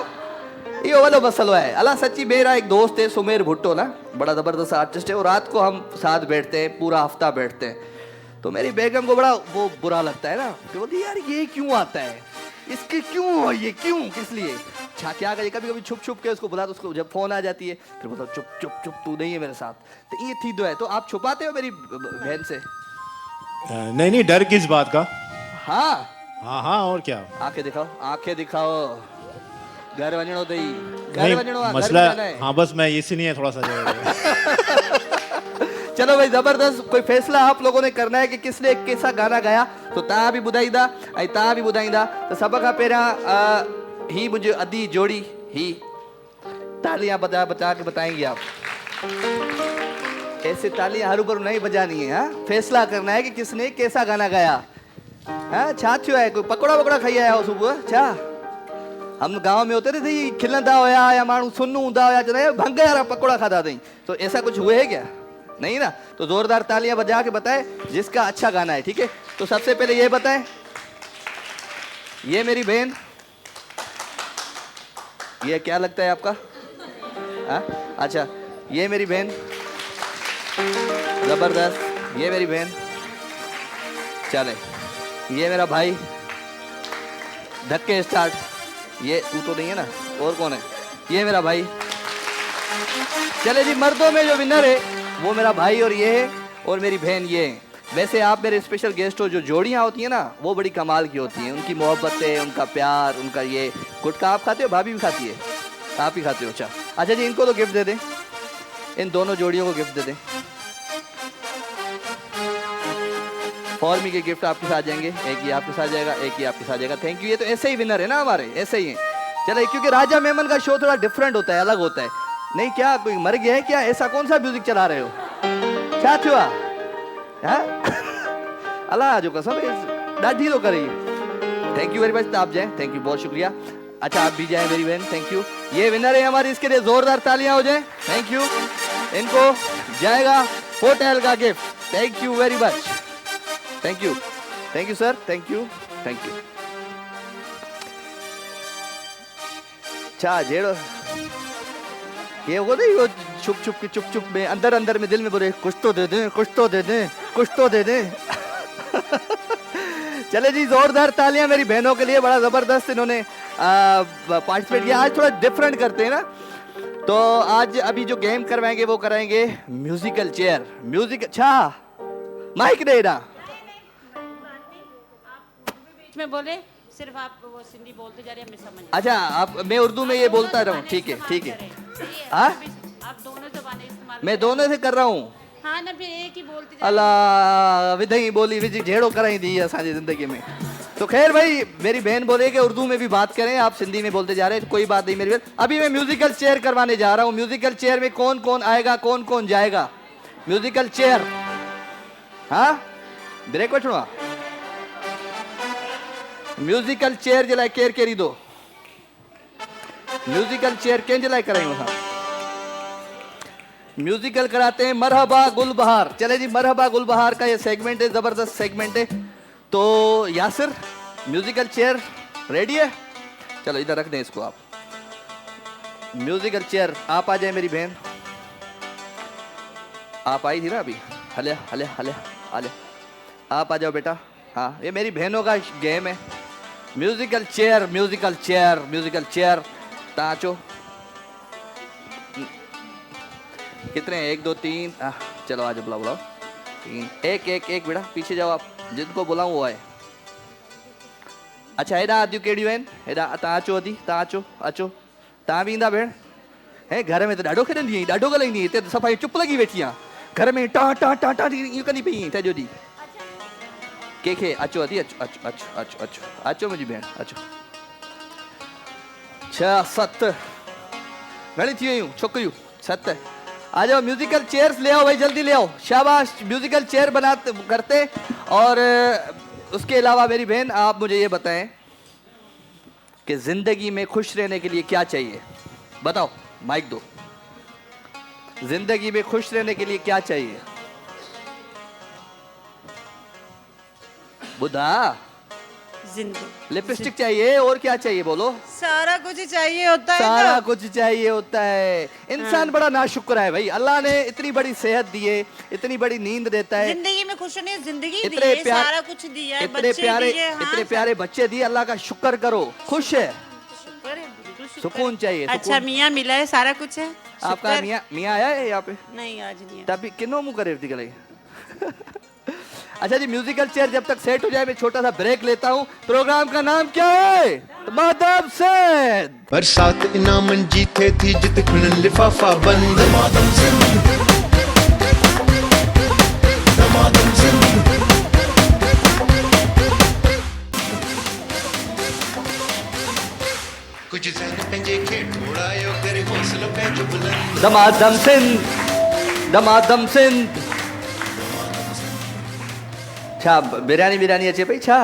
इहो वॾो मसलो है अल्लाह सच्ची मेरा एक दोस्त है सुमेर भुट्टो ना बड़ा ज़बरदस्त आर्टिस्ट है और रात को हम साथ बैठते हैं पूरा हफ्ता बैठते हैं तो मेरी बेगम को बड़ा वो बुरा लगता है ना कि बोलती यार ये क्यों आता है इसके क्यों ये क्यों किस लिए छा क्या करे कभी कभी छुप छुप के उसको बुला तो उसको जब फोन आ जाती है फिर बोलता चुप चुप चुप तू नहीं है मेरे साथ तो ये थी दो है तो आप छुपाते हो मेरी बहन से नहीं नहीं, डर किस बात का? हाँ हाँ हाँ, और क्या? आंखें दिखाओ घर वञणो अथई घर नहीं, वञणो आहे, घर मसला में जाना है। हाँ बस मैं इसी है थोड़ा सा जो है। चलो भाई जबरदस्त कोई फैसला आप लोगों ने करना है कि किसने कैसा गाना गाया तो तव्हां बि ॿुधाईंदा ऐं तव्हां बि ॿुधाईंदा त सभ खां पहिरियां ही मुंहिंजी अधी जोड़ी ही तालियां बजा के बताएंगे आप ऐसे तालियां हरू भरू नहीं बजानी है हाँ फैसला करना है कि किसने कैसा गाना गाया हाँ छा थियो है कोई पकोड़ा वकोड़ा खाई आया हो सुबह छा हम गांव में होते थे ये खिलंदा होया या माण्हू सुन्न हूंदा हुया चवंदा हुया भंग वारा पकोड़ा खाधा अथई तो ऐसा कुछ हुए है क्या नहीं ना तो जोरदार तालियां बजा के बताए जिसका अच्छा गाना है ठीक है तो सबसे पहले ये बताएं ये मेरी बहन ये क्या लगता है आपका हाँ अच्छा ये मेरी बहन जबरदस्त ये मेरी बहन चले ये मेरा भाई धक्के स्टार्ट ये तू तो नहीं है ना और कौन है ये मेरा भाई चले जी मर्दों में जो विनर है वो मेरा भाई और ये है और मेरी बहन ये है वैसे आप मेरे स्पेशल गेस्ट हो जो जोड़ियाँ होती हैं ना वो बड़ी कमाल की होती हैं उनकी मोहब्बतें उनका प्यार उनका ये गुटखा आप खाते हो भाभी भी खाती है आप ही खाते हो अच्छा जी इनको तो गिफ्ट दे दें इन दोनों जोड़ियों को गिफ्ट दे दें फॉर्मी के गिफ्ट आपके साथ जाएंगे एक ही आपके साथ जाएगा एक ही आपके साथ जाएगा थैंक यू ये तो ऐसे ही विनर है ना हमारे ऐसे ही हैं चलो क्योंकि राजा मेमन का शो थोड़ा डिफरेंट होता है अलग होता है नहीं क्या कोई मर गया है क्या ऐसा कौन सा म्यूजिक चला रहे हो क्या हुआ अल्लाह जो कसम दाढ़ी तो करी थैंक यू वेरी मच आप जाए थैंक यू बहुत शुक्रिया अच्छा आप भी जाए मेरी बहन थैंक यू ये विनर है हमारी इसके लिए जोरदार तालियां हो जाए थैंक यू इनको जाएगा होटल का gift thank you very much thank you sir thank you अच्छा जेड़ो ये वो नहीं वो चुप चुप में अंदर में दिल में बोले कुछ तो दे दें चले जी जोरदार तालियां मेरी बहनों के लिए बड़ा जबरदस्त इन्होंने पार्टिसिपेट किया आज थोड़ा डिफरेंट करते हैं ना तो आज अभी जो गेम करवाएंगे वो कराएंगे म्यूजिकल चेयर म्यूजिक अच्छा माइक दे ना बीच में बोले सिर्फ आप वो सिंधी बोलते जा रहे हैं हमें समझ अच्छा आप मैं उर्दू में ये बोलता रहूं ठीक है हाँ आप दोनों ज़बानें इस्तेमाल मैं दोनों से कर रहा हूँ हाँ ना फिर एक ही बोलते जा अल्लाह विधई बोली विजी झेड़ो कराई दी असांजी जिंदगी में तो खैर भाई मेरी बहन बोले कि उर्दू में भी बात करें आप सिंधी में बोलते जा रहे हैं कोई बात नहीं मेरी बहन अभी मैं म्यूजिकल चेयर करवाने जा रहा हूँ म्यूजिकल चेयर में कौन कौन आएगा कौन कौन जाएगा म्यूजिकल चेयर हाँ ब्रेक वठणो आहे म्यूजिकल चेयर जे लाइ केर केरी दो म्यूजिकल चेयर कंहिंजे लाइ करायूं असां म्यूजिकल कराते हैं मरहबा गुलबहार चले जी मरहबा गुलबहार का ये सेगमेंट है जबरदस्त सेगमेंट है तो यासिर म्यूजिकल चेयर रेडी है चलो इधर रख दें इसको आप म्यूजिकल चेयर आप आ जाए मेरी बहन आप आई थी ना अभी हले हले हले हले आप आ जाओ बेटा हाँ ये मेरी बहनों का गेम है म्यूजिकल चेयर ताचो कितने 1 2 3 चलो आज बुलाओ 3 एक बेटा पीछे जाओ आप जिनको बुलाऊं वो आए अच्छा हेॾा आदियूं कहिड़ियूं आहिनि हेॾा तव्हां अचो अदी तव्हां अचो तव्हां बि ईंदा भेण हे घर में त ॾाढो खेॾंदी आहीं ॾाढो ॻाल्हाईंदी आहीं हिते त सफ़ाई चुप लॻी वेठी आहे घर में टा टा टा टा ईअं कंदी पई सॼो ॾींहुं कंहिंखे अचो अदी अचो मुंहिंजी भेण अचो 6 7 घणी थी वियूं छोकिरियूं 7 आ जाओ म्यूजिकल चेयर्स ले आओ भाई जल्दी ले आओ शाबाश म्यूजिकल चेयर बनाते करते और उसके अलावा मेरी बहन आप मुझे ये बताएं कि जिंदगी में खुश रहने के लिए क्या चाहिए बताओ माइक दो जिंदगी में खुश रहने के लिए क्या चाहिए बुधा जिंदगी लिपस्टिक चाहिए और क्या चाहिए बोलो? सारा कुछ ही चाहिए होता है सारा तो। कुछ चाहिए होता है। इंसान बड़ा नाशुक्र है भाई, अल्लाह ने इतनी बड़ी सेहत दी है, इतनी बड़ी नींद देता है, जिंदगी में खुश होने जिंदगी दी इतने है, प्यार, सारा कुछ दिया है, इतने बच्चे प्यारे, दिए, हाँ, इतने प्यारे बच्चे दिए, अल्लाह का शुक्र करो। खुश है, शुक्र है, बिल्कुल शुक्र सुकून है। चाहिए, अच्छा सुकून। मियाँ मिला है, सारा कुछ है। आपका शुक्र। मियाँ मियाँ आया है यहाँ पे? नहीं आज नहीं है। तभी किनो मुंह करे थी गले। अच्छा जी, म्यूजिकल चेयर जब तक सेट हो जाए मैं छोटा सा ब्रेक लेता हूँ। प्रोग्राम का नाम क्या है? माधव सेठ। बरसात इनाम जीते थी जित खुलन लिफाफा बंद कुछ जन पंजे खेट उड़ायो करे हौसला पंहिंजो बुलंद दमादम सिंध, दमादम सिंध। छा बिरयानी बिरयानी अचे पई छा?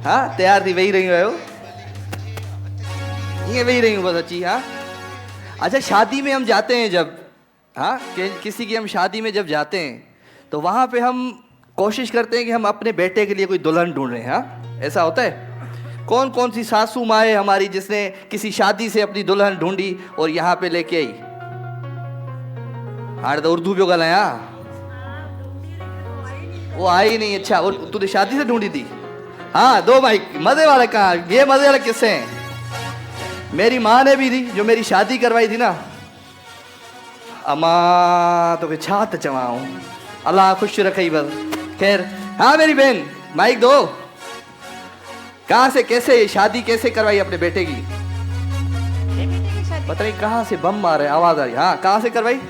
हाँ तैयार थी वेही रही आहियो? ये वेही रही हूँ बस अची। हाँ अच्छा, शादी में हम जाते हैं जब, हाँ किसी की हम शादी में जब जाते हैं तो वहाँ पे हम कोशिश करते हैं कि हम अपने बेटे के लिए कोई दुल्हन ढूंढ रहे हैं। हाँ ऐसा होता है? कौन कौन सी सासू माँ है हमारी जिसने किसी शादी से अपनी दुल्हन ढूंढी और यहाँ पे लेके आई? हाणे तो उर्दू पियो ॻाल्हायां, वो आई नहीं। अच्छा, और तूने शादी से ढूंढी थी? हाँ दो माइक, मजे वाले कहाँ, ये मजे वाले किस्से हैं। मेरी माँ ने भी थी जो मेरी शादी करवाई थी ना। अम्मा तो के छा त चवाऊं, अल्लाह खुश रखई बस। खैर हाँ मेरी बहन माइक दो। कहाँ से कैसे शादी कैसे करवाई अपने बेटे की? मेरे बेटे की शादी पता नहीं कहाँ से बम मार रहे, आवाज आ रही। हाँ कहाँ से करवाई?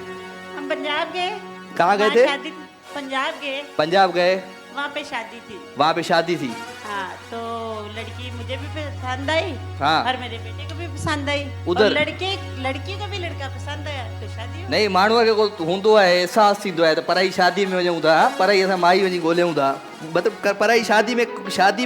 हम पंजाब गए। कहाँ गए वहाँ थे? शादी पंजाब गए, पंजाब गए, वहाँ पे शादी थी। वहाँ पे शादी थी। हाँ तो लड़की मुझे भी पसंद आई, हाँ। और मेरे बेटे को भी पसंद आई, उधर- और लड़की को भी लड़का पसंद आया तो शादी हो। नहीं माण्हूअ खे को हूंदो आहे, एहसास थींदो आहे त पराई शादी में वञूं था, पराई असां माई वञी ॻोल्हियूं था, मतलब पराई शादी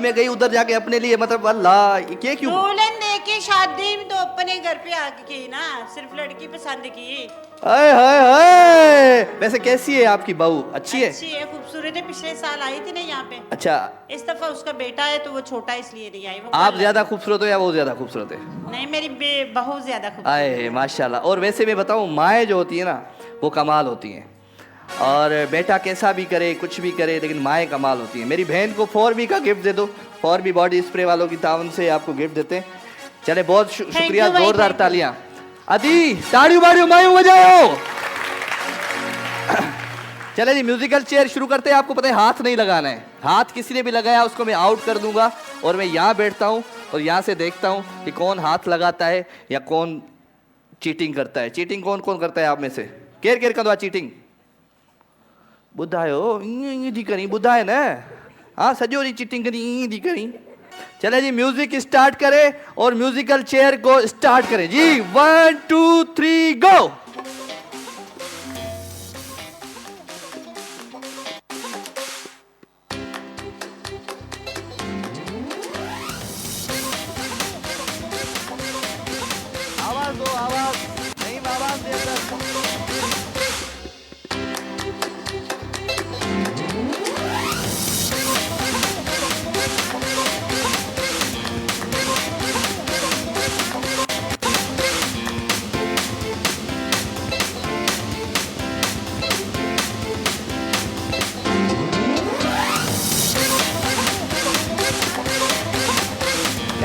में गई उधर जाके अपने लिए, मतलब अल्लाह ये क्यों? दुल्हन देके शादी तो अपने घर पे आके की ना, सिर्फ लड़की पसंद की। हाय हाय हाय। वैसे कैसी है आपकी बहू? अच्छी है? अच्छी है, खूबसूरत है। पिछले साल आई थी ना यहाँ पे। अच्छा, इस दफा उसका बेटा है तो वो छोटा इसलिए नहीं आई। वो आप कल ज्यादा खूबसूरत हो या वो ज्यादा खूबसूरत है? नहीं, मेरी बहू ज्यादा खूबसूरत। आए माशाल्लाह। और वैसे मैं बताऊं, माएँ जो होती है ना वो कमाल होती हैं, और बेटा कैसा भी करे कुछ भी करे लेकिन माएँ कमाल होती हैं। मेरी बहन को 4B का गिफ्ट दे दो, 4B बॉडी स्प्रे वालों की तावन से आपको गिफ्ट देते हैं। चले बहुत शुक्रिया, you भाई, जोरदार thank you। तालियां। अदी ताड़ियों बाड़ियों मायूं बजाओ। चले जी म्यूजिकल चेयर शुरू करते हैं। आपको पता है हाथ नहीं लगाना है, हाथ किसी ने भी लगाया उसको मैं आउट कर दूंगा, और मैं यहाँ बैठता हूँ और यहाँ से देखता हूँ कि कौन हाथ लगाता है या कौन चीटिंग करता है। चीटिंग कौन कौन करता है आप में से? केर केर कंदो आहे चीटिंग? ॿुधायो। ईअं थी करी ॿुधाए न। हाँ सॼो ॾींहुं चीटिंग करी ईअं थी करी। चले जी म्यूजिक स्टार्ट करें और म्यूजिकल चेयर को स्टार्ट करें जी। 1 2 3 गो। आवाज दो, आवाज नहीं, आवाज दे अंदर।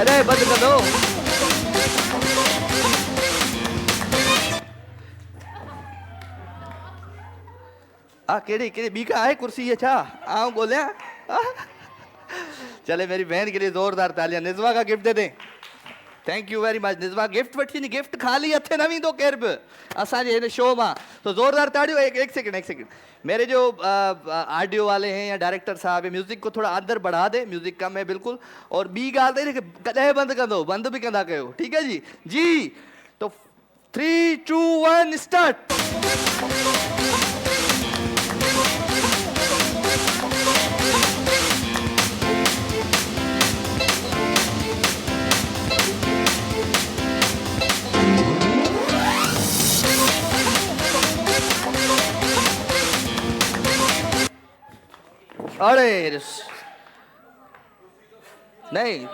अरे बंद कर दो। केड़ी केड़ी बी का है कुर्सी है? छा आओ बोलिया। चले मेरी बहन के लिए जोरदार तालियां। निज़वा का गिफ्ट दे दें। थैंक यू वेरी मच निज़वा। गिफ्ट वठी नहीं, गिफ्ट खाली हथे न वेंदो केर बि असांजे हिन शो में, तो जोरदार ताड़ियों। एक सेकंड। मेरे जो ऑडियो वाले हैं या डायरेक्टर साहब है, म्यूजिक को थोड़ा अंदर बढ़ा दे, म्यूजिक कम है बिल्कुल। और बी ॻाल्हि त कॾहिं बंदि कंदो, बंदि बि कंदा कयो, ठीक है जी। तो 3 2 1 स्टार्ट। अरे नहीं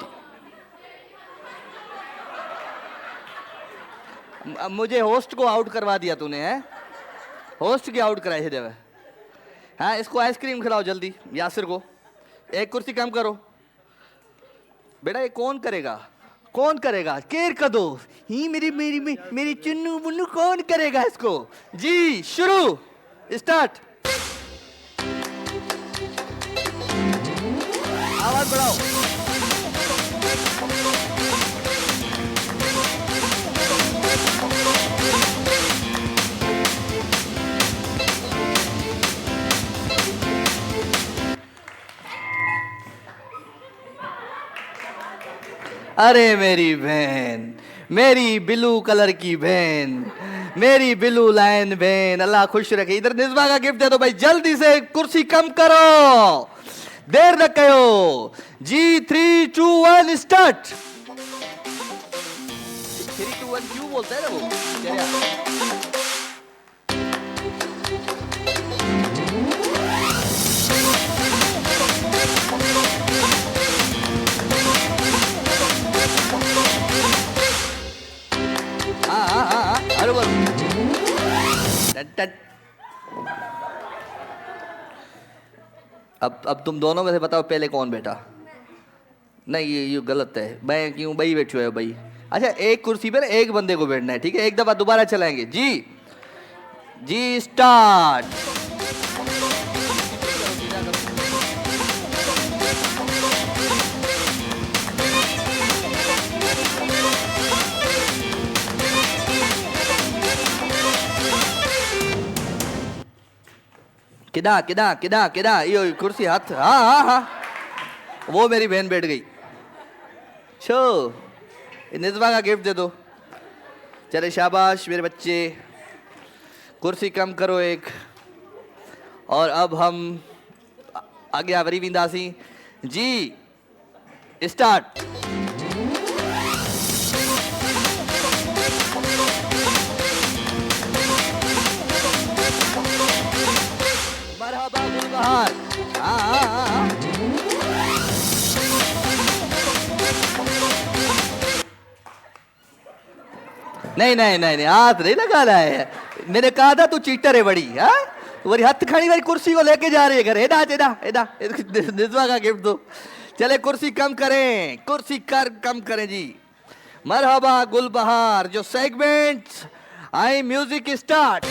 मुझे होस्ट को आउट करवा दिया तूने, है? होस्ट की आउट कराई है जब। हाँ, इसको आइसक्रीम खिलाओ जल्दी, यासिर को। एक कुर्सी कम करो बेटा। ये कौन करेगा, कौन करेगा? केर कर दो ही मेरी मेरी मेरी, मेरी चुन्नू मुन्नू, कौन करेगा इसको? जी शुरू, स्टार्ट। आवाज बढ़ाओ। अरे मेरी बहन, मेरी ब्लू कलर की बहन, मेरी ब्लू लाइन बहन, अल्लाह खुश रखे। इधर निज़्मा का गिफ्ट दे दो भाई, जल्दी से कुर्सी कम करो, देर न करो। जी 3 2 1 स्टार्ट। 3 2 1 क्यों बोलते हैं ना वो? चलिए अब तुम दोनों में से बताओ पहले कौन बैठा? नहीं, ये गलत है। मैं क्यों बई बैठे हो बई? अच्छा, एक कुर्सी पर एक बंदे को बैठना है, ठीक है? एक दफा दोबारा चलाएंगे। जी स्टार्ट। किदा किदा किदा किदा, यो कुर्सी हाथ। हाँ हाँ हाँ, वो मेरी बहन बैठ गई। छो, निज़्मा का गिफ्ट दे दो। चले शाबाश मेरे बच्चे, कुर्सी कम करो एक। और अब हम आगे वरी विंदासी। जी स्टार्ट। मरहबा गुलबहार। हाँ हाँ हाँ, नहीं नहीं नहीं नहीं, हाथ नहीं लगाना है। मैंने कहा था तू चीटर है बड़ी। हाँ, वही हथ खड़ी वाली कुर्सी को लेके जा रही है घर। एडा एडा एडा, निज़्मा का गिफ्ट दो। चले कुर्सी कम करें, कुर्सी कम करें जी। मरहबा गुलबहार जो सेगमेंट आई, म्यूजिक स्टार्ट।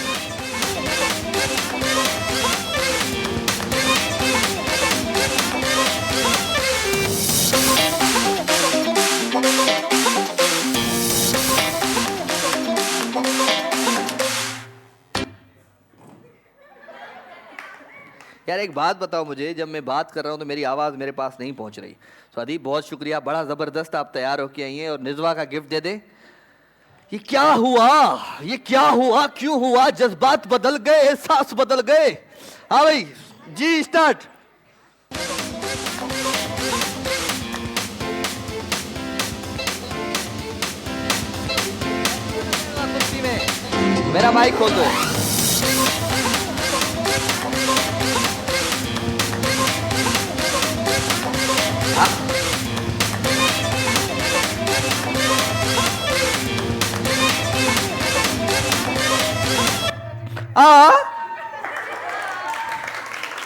यार एक बात बताओ मुझे, जब मैं बात कर रहा हूँ तो मेरी आवाज़ मेरे पास नहीं पहुँच रही। तो अदीब बहुत शुक्रिया, बड़ा ज़बरदस्त आप तैयार होके आई हैं। और निज़्मा का गिफ्ट दे दे। ये क्या हुआ, ये क्या हुआ, क्यों हुआ? जज्बात बदल गए, एहसास बदल गए। हाँ भाई जी स्टार्ट। कुर्सी में मेरा माइक खोल दो।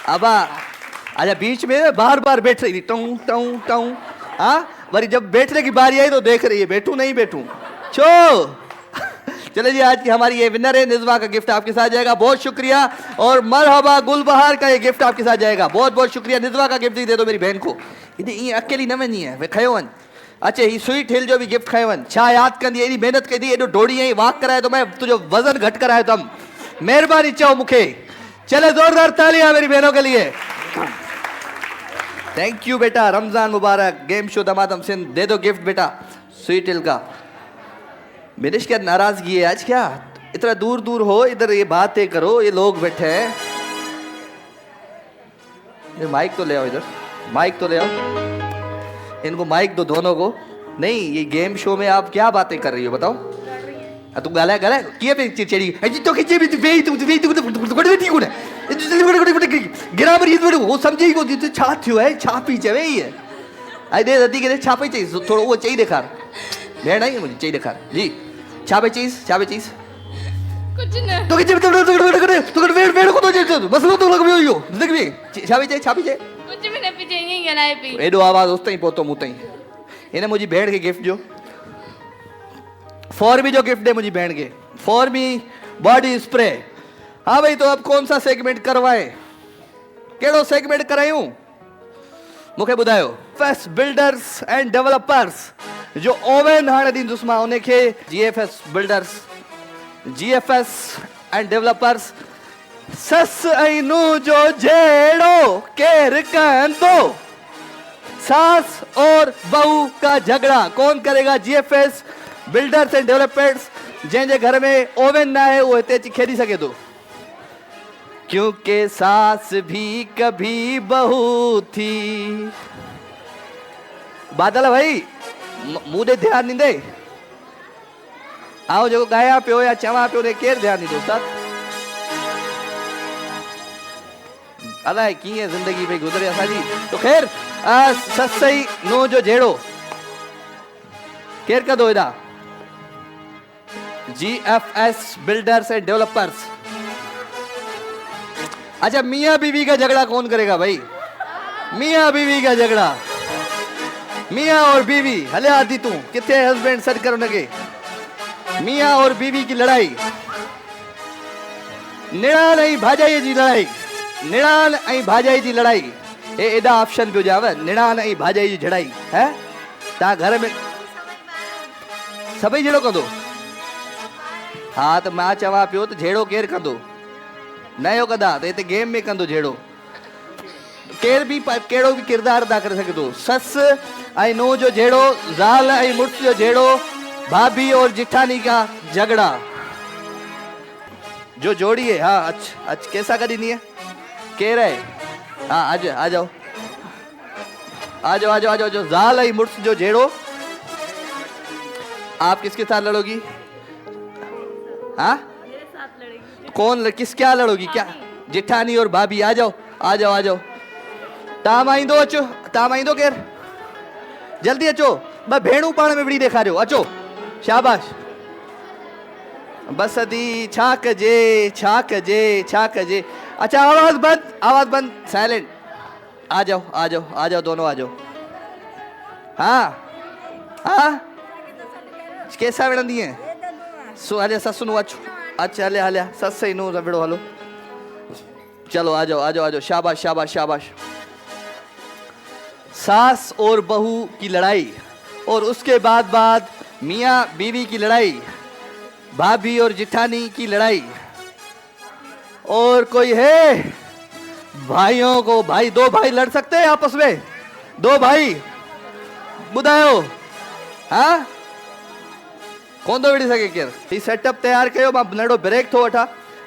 अब अच्छा, बीच में बार बार बैठ रही थी, टूं टूं टूं। हाँ, वरी जब बैठने की बारी आई तो देख रही है बैठूं नहीं बैठूं। चो चले जी, आज की हमारी ये विनर है। निज़्मा का गिफ्ट आपके साथ जाएगा, बहुत शुक्रिया। और मरहबा गुलबहार का ये गिफ्ट आपके साथ जाएगा, बहुत बहुत शुक्रिया। निज़्मा का गिफ्ट दे दो मेरी बहन को। ये अकेली न वञी है, वे खयो वन। अच्छा, ही स्वीट हिल जो भी गिफ्ट खयो वन। छा यादि कंदी, एॾी महिनत कई थी, एॾो डोड़ी आई, वॉक कराए तो मैं तुझो वज़न घटि कराए तम। मेहरबानी चओ मूंखे। चले जोरदार तालियां मेरी बहनों के लिए। थैंक यू बेटा, रमजान मुबारक। गेम शो दमादम सिंध, दे दो गिफ्ट बेटा स्वीट हिल का। मिनिश क्या नाराजगी है आज? क्या इतना दूर दूर हो, इधर ये बातें करो, ये लोग बैठे हैं। ये माइक तो ले आओ, इधर माइक तो ले आओ। इनको माइक दो दोनों को। नहीं, ये गेम शो में आप क्या बातें कर रही हो बताओ? तू गाला गाला किए पे चिड़ी तो खिचे भी वे तू बैठी कोने गिराबर ये वो समझी को छा थियो है, छा पी चवे ही है। आई दे ददी के छा पई चाहिए थोड़ो वो चाहिए दिखार। भेण आई मुझे चाहिए दिखार जी। छा पे चीज़ कुछ न तो किचे तो वेड़ को तो जे मसलो तो लग वियो ज़िंदगी में छा पे कुछ भी न पीछे ईअं ॻाल्हाए पई एॾो आवाज़ उस ताईं पहुतो मूं ताईं हिन मुंहिंजी भेण खे गिफ्ट जो फॉर मी जो गिफ्ट दे मुझी बहन के फॉर मी बॉडी स्प्रे। हाँ भाई तो अब कौन सा सेगमेंट करवाएं केड़ो सेगमेंट करायूं मुखे बुधायो। फेस बिल्डर्स एंड डेवलपर्स जो ओवन हाणे ॾींदुसि मां उन खे GFS builders GFS and developers सस ऐं नूंहं जो जहिड़ो केर कंदो सास और बहू का झगड़ा कौन करेगा। जीएफएस बिल्डर्स एंड डेवलपर्स जंहिंजे घर में ओवन ना है वो हिते अची खेॾी सघे थो क्योंकि सास भी कभी बहू थी। बादल भाई मूं ॾे ध्यानु ॾींदे आउं जेको ॻायां पियो या चवां पियो ॾे केरु ध्यानु ॾींदो उस्ताद अलाए कीअं ज़िंदगी भई गुज़रे असांजी। तो ख़ैर सस ऐं नूंहं जो जहिड़ो केरु कंदो हेॾा जीएफएस बिल्डर्स एंड डेवलपर्स। अच्छा मियाँ बीवी का झगड़ा कौन करेगा भाई मियाँ बीवी का झगड़ा मियाँ और बीवी हले आदि तू किथे हस्बैंड सर कर उनके मियाँ और बीवी की लड़ाई निणान ऐं भाॼाईअ जी लड़ाई निणान ऐं भाॼाई जी लड़ाई ए एॾा ऑप्शन पियो ॾियांव निणान ऐं भाॼाई जी झड़ाई है तव्हां घर में सभई जहिड़ो कंदो। हाँ तो मां चवां पियो त जहिड़ो केरु कंदो नयो कंदा त हिते गेम में कंदो जहिड़ो केरु बि कहिड़ो बि किरदारु अदा करे सघे थो। सस ऐं नूंहं जो जहिड़ो ज़ाल ऐं मुड़ुस जो जहिड़ो भाभी और जिठानी का झगड़ा जो जोड़ी है। हाँ अच्छा कैसा कर दी है केर है हाँ आ जाओ आ जाओ जो ज़ाल ऐं मुड़ुस जो जहिड़ो आप किसके साथ लड़ोगी। हाँ कौन किस क्या लड़ोगी क्या जिठानी और भाभी आ जाओ ताम आईंदो अचो ताम आईंदो केर जल्दी अचो ब भेणू पाण में विड़ी ॾेखारियो अचो शाबाश बस अदी छा कजे अच्छा आवाज बंद साइलेंट आ जाओ दोनों आ जाओ। हाँ कैसा विढ़ंदी है सो हले ससु नु अचो अच्छा हलिया सस ही नु विड़ो हलो चलो आ जाओ शाबाश। सास और बहू की लड़ाई और उसके बाद मियाँ बीवी की लड़ाई भाभी और जिठानी की लड़ाई और कोई है भाइयों को भाई दो भाई लड़ सकते हैं आपस में दो भाई बुधायो। हाँ कौन तो विड़ी सके केर ही सेटअप तैयार कयो मां नंढो ब्रेक थो वठां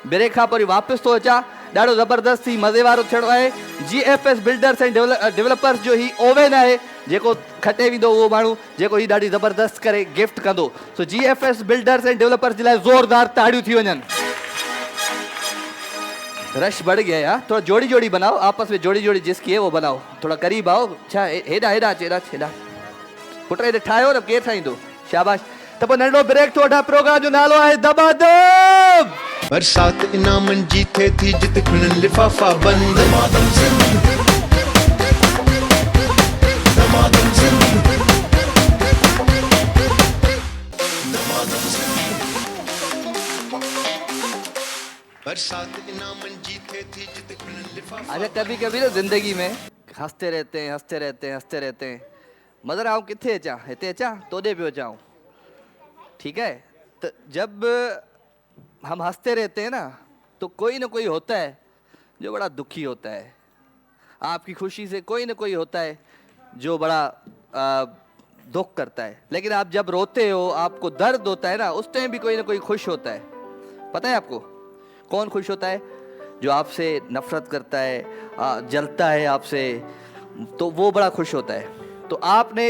ब्रेक खां पोइ वापसि थो अचां ॾाढो ज़बरदस्त ही मज़े वारो थियणो आहे। जीएफएस बिल्डर्स एंड डेवलपर्स जो ही ओवन आहे जेको खटे वेंदो उहो माण्हू जेको ही ॾाढी ज़बरदस्त करे गिफ्ट कंदो। सो जीएफएस बिल्डर्स एंड डेवलपर्स जे लाइ ज़ोरदार ताड़ियूं थी वञनि। रश बढ़ गया यार थोड़ा जोड़ी बनाओ आपस में जोड़ी जिसकी है वो बनाओ थोड़ा करीब आओ। अच्छा हेॾा पुट हेॾे ठाहियो न केरु ठाहींदो शाबाश। त पोइ नंढो ब्रेक थो वठां प्रोग्राम जो नालो आहे दबादब। बरसात इनामन जीते थी जित खुलनि लिफाफा बंद बरसात इनामन जीते थी जित खुलनि लिफाफा। अच्छा कभी कभी ना जिंदगी में हंसते रहते हैं मगर आऊं किथे अचां हिते अचां तोॾे पियो अचां ठीक है। तो जब हम हंसते रहते हैं ना तो कोई ना कोई होता है जो बड़ा दुखी होता है। आपकी खुशी से कोई ना कोई होता है जो बड़ा दुख करता है। लेकिन आप जब रोते हो आपको दर्द होता है ना उस टाइम भी कोई ना कोई खुश होता है। पता है आपको कौन खुश होता है जो आपसे नफरत करता है जलता है आपसे तो वो बड़ा खुश होता है। तो आपने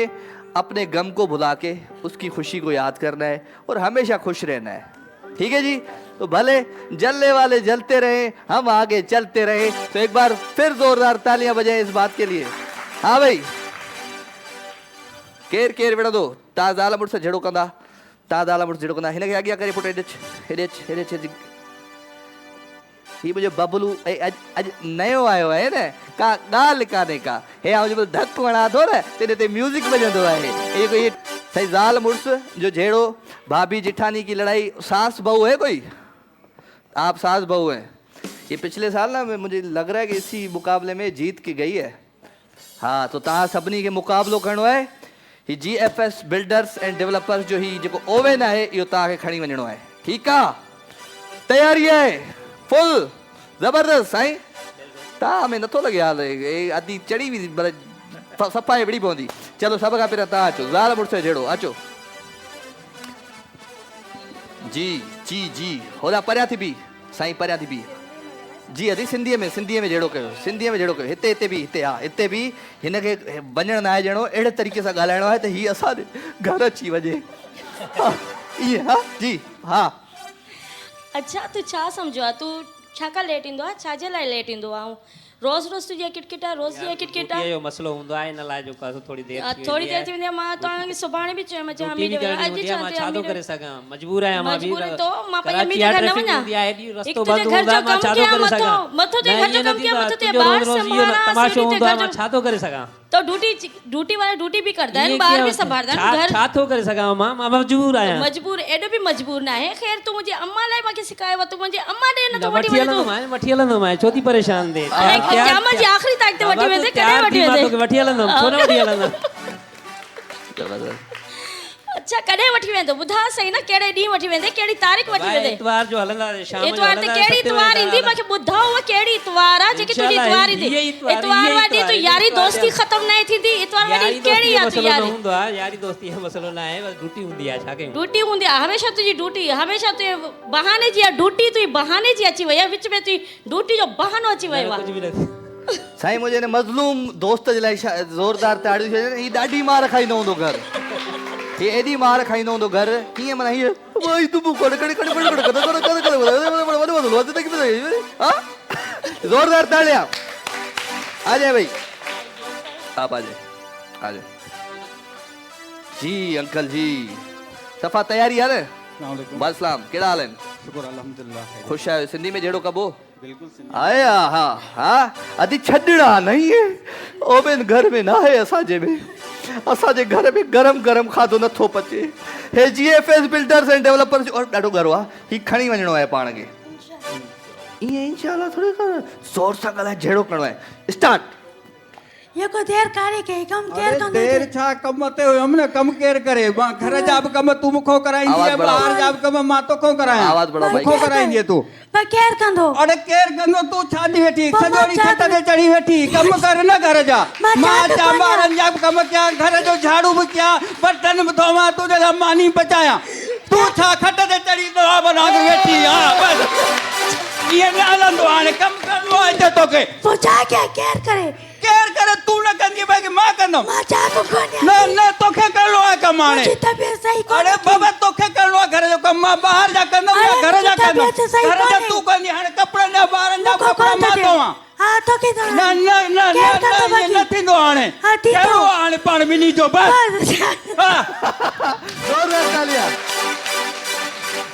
अपने गम को भुला के उसकी खुशी को याद करना है और हमेशा खुश रहना है ठीक है जी। तो भले जलने वाले जलते रहे हम आगे चलते रहे। तो एक बार फिर जोरदार तालियां बजाएं इस बात के लिए। हाँ भाई केर विढ़ंदो तव्हां ज़ाल मुड़ुस झेड़ो कंदा तव्हां ज़ाल मुड़ुसु जहिड़ो कंदा हिनखे अॻियां करे पुटु हेॾे अच ही मुंहिंजो बबलू अॼु नयो आयो आहे न का ॻाल्हि कान्हे का हे मुंहिंजो धकु वणा थो न तेॾे ते म्यूज़िक बजंदो आहे ये सही ज़ाल मुड़ुसु जो जहिड़ो भाभी जिठानी की लड़ाई सास बहू है कोई आप सास बहू हैं ये पिछले साल ना मुझे लग रहा है कि इसी मुकाबले में जीत के गई है हाँ तो तव्हां सभिनी खे मुक़ाबिलो करिणो आहे ही GFS बिल्डर्स एंड डेवलपर्स जो ही जेको ओवेन आहे इहो तव्हांखे खणी वञिणो आहे ठीकु आहे तयारी आहे फुल ज़बरदस्त साईं तव्हां में नथो लॻे हाल अधी चढ़ी वेंदी पर सफ़ाई विड़ी पवंदी चलो सभ खां पहिरियों तव्हां अचो ज़ाल मुड़ुस जहिड़ो अचो जी जी जी होॾा परियां थी बि साईं परियां थी बि जी अदी सिंधीअ में जहिड़ो कयो हिते बि हिते बि हिनखे वञणु न आहे ॼणो अहिड़े तरीक़े सां ॻाल्हाइणो आहे त हीअ असांजे घर अची वञे ईअं हा जी हा अच्छा तूं छा सम्झो आहे तूं छाकाणि लेट ईंदो आहे छाजे लाइ लेट ईंदो आहे रोज़ तुंहिंजी किटकिट आहे रोज़ जी किटकिट आहे इहो मसलो हूंदो आहे इन लाइ जो थोरी देरि थी वेंदी आहे मां तव्हांखे सुभाणे बि चयो मां छा थो करे सघां मजबूर आहियां मां तो मां पंहिंजी मम्मी जे घर न वञा रस्तो बंदि हूंदो मां छा थो करे सघां मथो ते घर जो कम किया मथो ते ॿार संभालना तमाशो हूंदो आहे मां छा थो करे सघां तो ड्यूटी वाला ड्यूटी भी करदा आहिनि ॿार बि संभालदा आहिनि घर छा थो करे सघां मां मजबूर आहियां मजबूर एॾो बि मजबूर न आहे ख़ैर तूं मुंहिंजी अम्मा लाइ मूंखे सिखायो तूं मुंहिंजी अम्मा ॾे न तो वठी हलंदुमि छो थी परेशान थिए क़यामत जी आख़िरी तारीख़ ते वठी वेंदे कॾहिं वठी वेंदे वठी हलंदुमि छो न वठी हलंदुमि अच्छा कॾहिं वठी वेंदो ॿुधा सही न कहिड़े ॾींहुं वठी वेंदे कहिड़ी तारीख़ वठी वेंदे इतवार जो हलंदा शाम जो इतवार ते कहिड़ी इतवार ईंदी मूंखे ॿुधाओ उहा कहिड़ी इतवार आहे जेकी तुंहिंजी इतवार ईंदी इतवार वारी तूं यारी दोस्ती ख़तम न थींदी इतवार वारी कहिड़ी आहे तूं यारी हूंदो आहे यारी दोस्ती जो मसलो न आहे बस ड्यूटी हूंदी आहे छा कयूं ड्यूटी हूंदी आहे हमेशा तुंहिंजी ड्यूटी हमेशा तूं बहाने जी आहे ड्यूटी तुंहिंजी बहाने जी अची वई आहे विच में तुंहिंजी ड्यूटी जो बहानो अची वियो आहे साईं मुंहिंजे हिन मज़लूम दोस्त जे लाइ ज़ोरदार ताड़ियूं ही ॾाढी मार खाईंदो हूंदो घर ये एडी मार खाईंदो हूंदो घर कीअं माना हीअ भाई तू ज़ोरदार ताड़ियां आ जाए भाई आप आ जाए जी अंकल जी सफ़ा तयारी है न वालेकुम कहिड़ा हाल आहिनि शुक्र अल्हम्दुलिल्लाह ख़ुशि आहियो सिंधी में जहिड़ो कबो आया हा हा अदी छॾणा नहीं है ओबेन घर में ना है असांजे घर में गरम खाधो नथो पचे हे GFS बिल्डर्स एंड डेवलपर्स और ॾाढो गर्व आहे ही खणी वञिणो आहे पाण खे ईअं इंशाल्लाह थोड़ी ज़ोर सां ॻाल्हाए जहिड़ो करिणो आहे स्टार्ट ये को देर करे के कम केर कंदो देर छा कम ते हमने कम केर करे घर जा बि कम तू मुखो कराईंदी है बाहर जा बि कम मां तोखो करायां आवाज बढ़ाओ भाई मुखो कराईंदी तू पर केर कंदो अरे केर कंदो तू छाडी वेठी सजोड़ी खट ते चढ़ी वेठी कम कर न घर जा मां जा बारन जा कम क्या घर जो झाड़ू भी क्या बर्तन भी धोवा तुझे मानी बचाया तू छा खट ते चढ़ी दवा बना के वेठी हां बस ये न हलंदो हाणे कम करणो आहे तोखे पूछा क्या केर करे तू न कंदी भाई मां कंदो मां चा को कोन्या न तोखे करणो आहे कम हाणे तबियत सही कोन अरे बाबा तोखे करणो आहे घर जो कम मां बाहर जा कंदम या घर जा कंदम घर जा तू कंदी हाणे कपड़े न बारन जा कपड़ा मां धोवा हां तोखे तो न थींदो हाणे कहिड़ो हाणे पाण मिली जो बस ज़ोरदार तालियां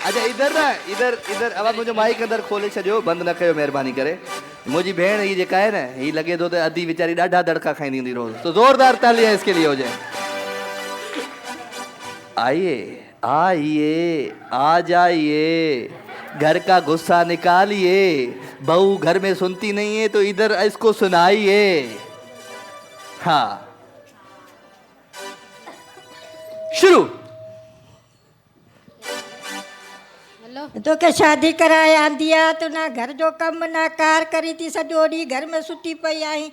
अच्छा इधर अब मुझे माइक अंदर खोले छो बंद न कयो मेहरबानी करे मुझी भेण ही जेका है ना ही लगे तो अधी बेचारी ॾाढा दड़का खाईंदी हुंदी रोज तो जोरदार तालियां इसके लिए हो जाए आइए आ जाइए घर का गुस्सा निकालिए बहू घर में सुनती नहीं है तो इधर इसको सुनाइए हाँ शुरू तो के शादी कराए आंदी आ तो ना घर जो कम ना कार करी थी सॼो ॾींहुं घर में सुती पई आई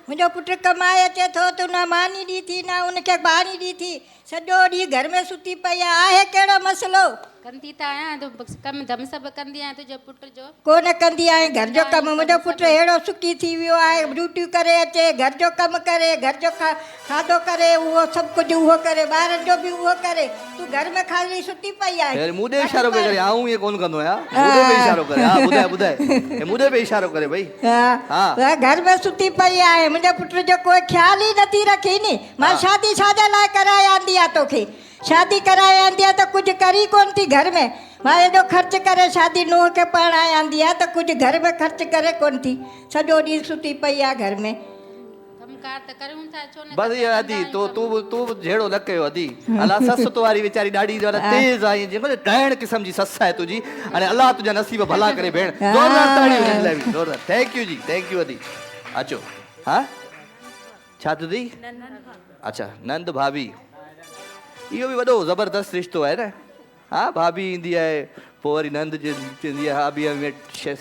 मुंहिंजो पुटु कमाए अचे थो तो ना मानी ॾी थी ना उनखे बाणी ॾी थी सॼो ॾींहुं घर में सुती पई आहे कहिड़ो मसलो कंदी त आहियां तो कम धम सब कंदी आहियां तुंहिंजे पुट जो कोन कंदी आहीं घर जो कम मुंहिंजो पुटु अहिड़ो सुखी थी वियो आहे ड्यूटियूं करे अचे घर जो कमु करे घर जो खाधो करे उहो सभु कुझु उहो करे ॿारनि जो बि उहो करे तूं घर में ख़ाली सुती पई आहे मुंह ॾे इशारो करे आऊं ये कोन कंदो आहियां मुंह ॾे इशारो करे हा ॿुधाए मुंह ॾे इशारो करे भई हा घर में सुती पई आहे मुंहिंजे पुट जो कोई ख़्याल ई नथी रखी नी मां शादी छाजे लाइ कराए आंदी आहे तोखे शादी कराए आंदी आहे त कुछ करी कोन थी घर में मां एॾो ख़र्च करे शादी नूंहं खे पढ़ाए आंदी आहे त कुछ घर में ख़र्च करे कोन थी सॼो ॾींहुं सुती पई आहे घर में कमकार त करूं था छो न बस ये अदी तो तू झेड़ो न कयो अदी अल्लाह सस तुम्हारी बेचारी ॾाढी जरा तेज आई जेको ॾहण क़िस्म जी सस आहे तुंहिंजी अने अल्लाह तुंहिंजा नसीब भला करे भेण ज़ोरदार ताड़ी हुजनि लाइ बि ज़ोरदार thank you ji thank you अदी अचो हाँ छा तुंहिंजी अच्छा नंद भाभी इहो बि वॾो ज़बरदस्त रिश्तो आहे न हाँ भाभी ईंदी आहे पोइ वरी नंद थींदी आहे भाभी में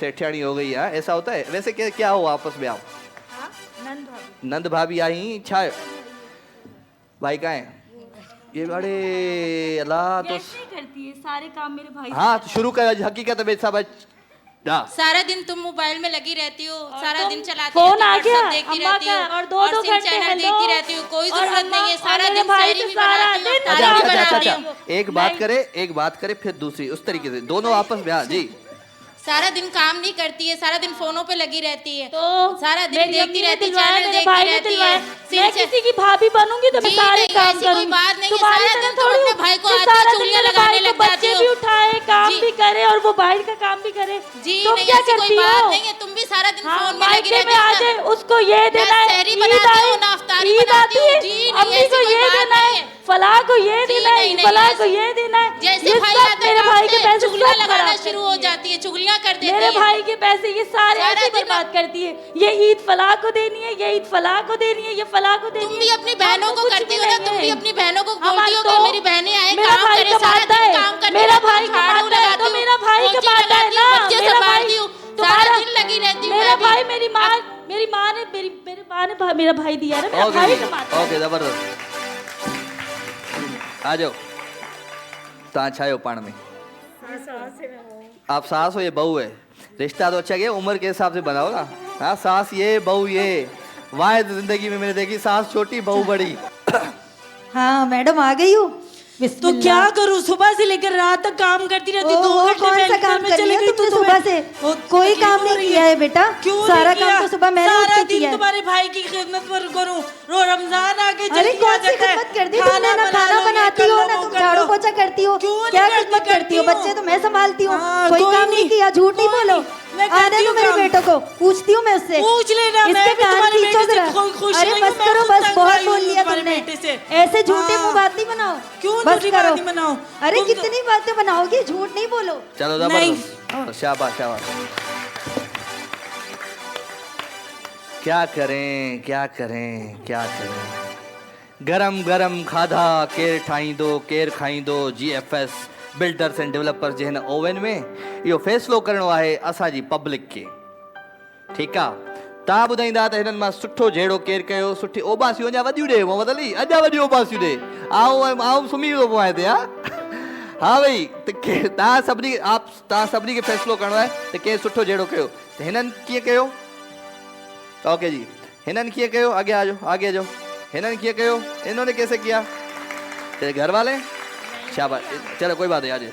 सेठियाणी हो गई है ऐसा होता है वैसे क्या हो आपस में आप नंद भाभी आई छा भाई कहाँ है ये बड़े अल्लाह तो करती है सारे काम मेरे भाई हाँ तो शुरू कर हकीकत में सब सारा दिन तुम मोबाइल में लगी रहती हो सारा दिन चलाती फोन आ रहती हो, गया, WhatsApp देखती अम्मा रहती हो का, और दो सिम घंटे चैनल हेलो, देखती रहती हो कोई और जरूरत अम्मा नहीं है और सारा मेरे दिन भाई सैरी से भी सारा बनाती हो दिन तारीफ भी बनाती अच्छा हो एक बात करे फिर दूसरी उस तरीके से दोनों आपस में हाँ जी सारा दिन काम नहीं करती है सारा दिन फोनों पे लगी रहती है तो सारा दिन मेरी देखती अम्मी ने रहती है दिलवाया, चैनल मेरे भाई देखती ने रहती है दिलवाया। मैं किसी की भाभी बनूंगी तो मैं जी सारे नहीं, काम ऐसी कोई करूंगी बात नहीं है, तुम्हारी सारा तरह दिन तुम थोड़ी अपने भाई को कि हाथ में सारा दिन चूड़ियां मेरे लगाने भाई को लग जाती बच्चे हो। भी उठाए काम जी। भी करे और वो बाहर का काम भी करे जी तुम नहीं क्या ऐसी कोई करती बात हो नहीं है तुम भी सारा दिन हाँ, फोन में लगी मायके में आ रहती जाए हो उसको ये देना है सहरी ईद बनाती आई हूँ ना अफ्तारी ईद बनाती आती हूँ है जी नहीं अम्मी ऐसी को कोई ये बात देना नहीं है है फलाह को ये जी, देना है नहीं, नहीं, फलाह ऐसे- को ये देना है जैसे ये भाई सब आते मेरे हैं भाई के पैसे चुगलियां सब लगाना खराब शुरू हो जाती है चुगलियां कर देती मेरे है भाई के पैसे ये सारे सारा ऐसे दिन बर्बाद करती है ये ईद फलाह को देनी है ये ईद फलाह को देनी है ये फलाह को देनी तुम है भी अपनी बहनों हमको को कुछ करती भी हो ना नहीं तुम है। भी अपनी बहनों को हमारे बोलती हो तो कि मेरी बहनें आए मेरा काम भाई करे सारा कमाता दिन है काम करती मेरा हो, भाई झाड़ू कमाता है लगाती तो हो, मेरा भाई पोछी कमाता है लगाती हो, ना बच्चे मेरा भाई संभालती हो, सारा दिन लगी रहती हूँ मेरा मैं भी। भाई मेरी माँ ने मेरा भाई दिया है ना मेरा भाई कमाता है ओके जबरदस्त आ जाओ तव्हां छा आहियो पाण में आप सास हो ये बहू है रिश्ता तो अच्छा गया उम्र के हिसाब से बनाओ ना हाँ सास ये बहू ये वाहिद जिंदगी में मैंने देखी सास छोटी बहू बड़ी हाँ मैडम आ गई हो तो क्या करूँ सुबह से लेकर रात तक काम करती रहती ओहो, दो घंटे कौन सा पहले काम में कर चली लिया गई तुमने तो सुबह तुम्हें से कोई तकलीफ काम हो नहीं रही किया है बेटा क्यों सारा नहीं किया? काम तो सुबह मैंने सारा उठ के दिन किया है। तुम्हारे भाई की खिदमत पर करूं रमजान आके अरे कौन सी खिदमत करती हो तुमने ना खाना बनाती हो ना तुम झाड़ू पोछा करती हो क्यों नहीं क्या करती? खिदमत करती हो करती बच्चे हूँ। तो मैं संभालती हूँ हाँ, कोई कोई काम नहीं नहीं, किया झूठ नहीं कोई बोलो नहीं, मैं आने करती दो हूँ मेरे काम। बेटों को पूछती हूँ मैं उससे पूछ लेना, मैं इसके भी कान तुम्हारे खींचो बेटे से जरा खुश अरे नहीं बस हूँ, मैं करो खुद बस तंग बहुत आई बोल हूँ लिया तुम्हारे तुमने बेटे से। ऐसे झूठे हाँ। मुंह बात नहीं बनाओ क्यों बस झूठी करो बात नहीं बनाऊं? अरे तुम तो- कितनी बातें बनाओगी झूठ नहीं बोलो चलो नहीं। जबरदस्त शाबाश शाबाश क्या करें क्या करें क्या करें गरम गरम खाधा केर ठाहींदो केर खाईंदो GFS बिल्डर्स एंड डेवलपर्स जे हिन ओवन में इहो फ़ैसिलो करिणो आहे असांजी पब्लिक खे ठीकु आहे तव्हां ॿुधाईंदा त हिननि मां सुठो जहिड़ो केरु कयो सुठी ओबासियूं अञा वॾियूं ॾे मोहम्मद अली अञा वॾियूं ओबासियूं ॾे आऊं सुम्ही थो पोइ हिते हा भई त तव्हां सभिनी खे फ़ैसिलो करिणो आहे त केरु सुठो जहिड़ो कयो त हिननि कीअं कयो ओके जी हिननि कीअं कयो आगे जो हिननि कीअं कयो इन्होंने कैसे किया तेरे घर वाले शाबाश चलो कोई बात नहीं आज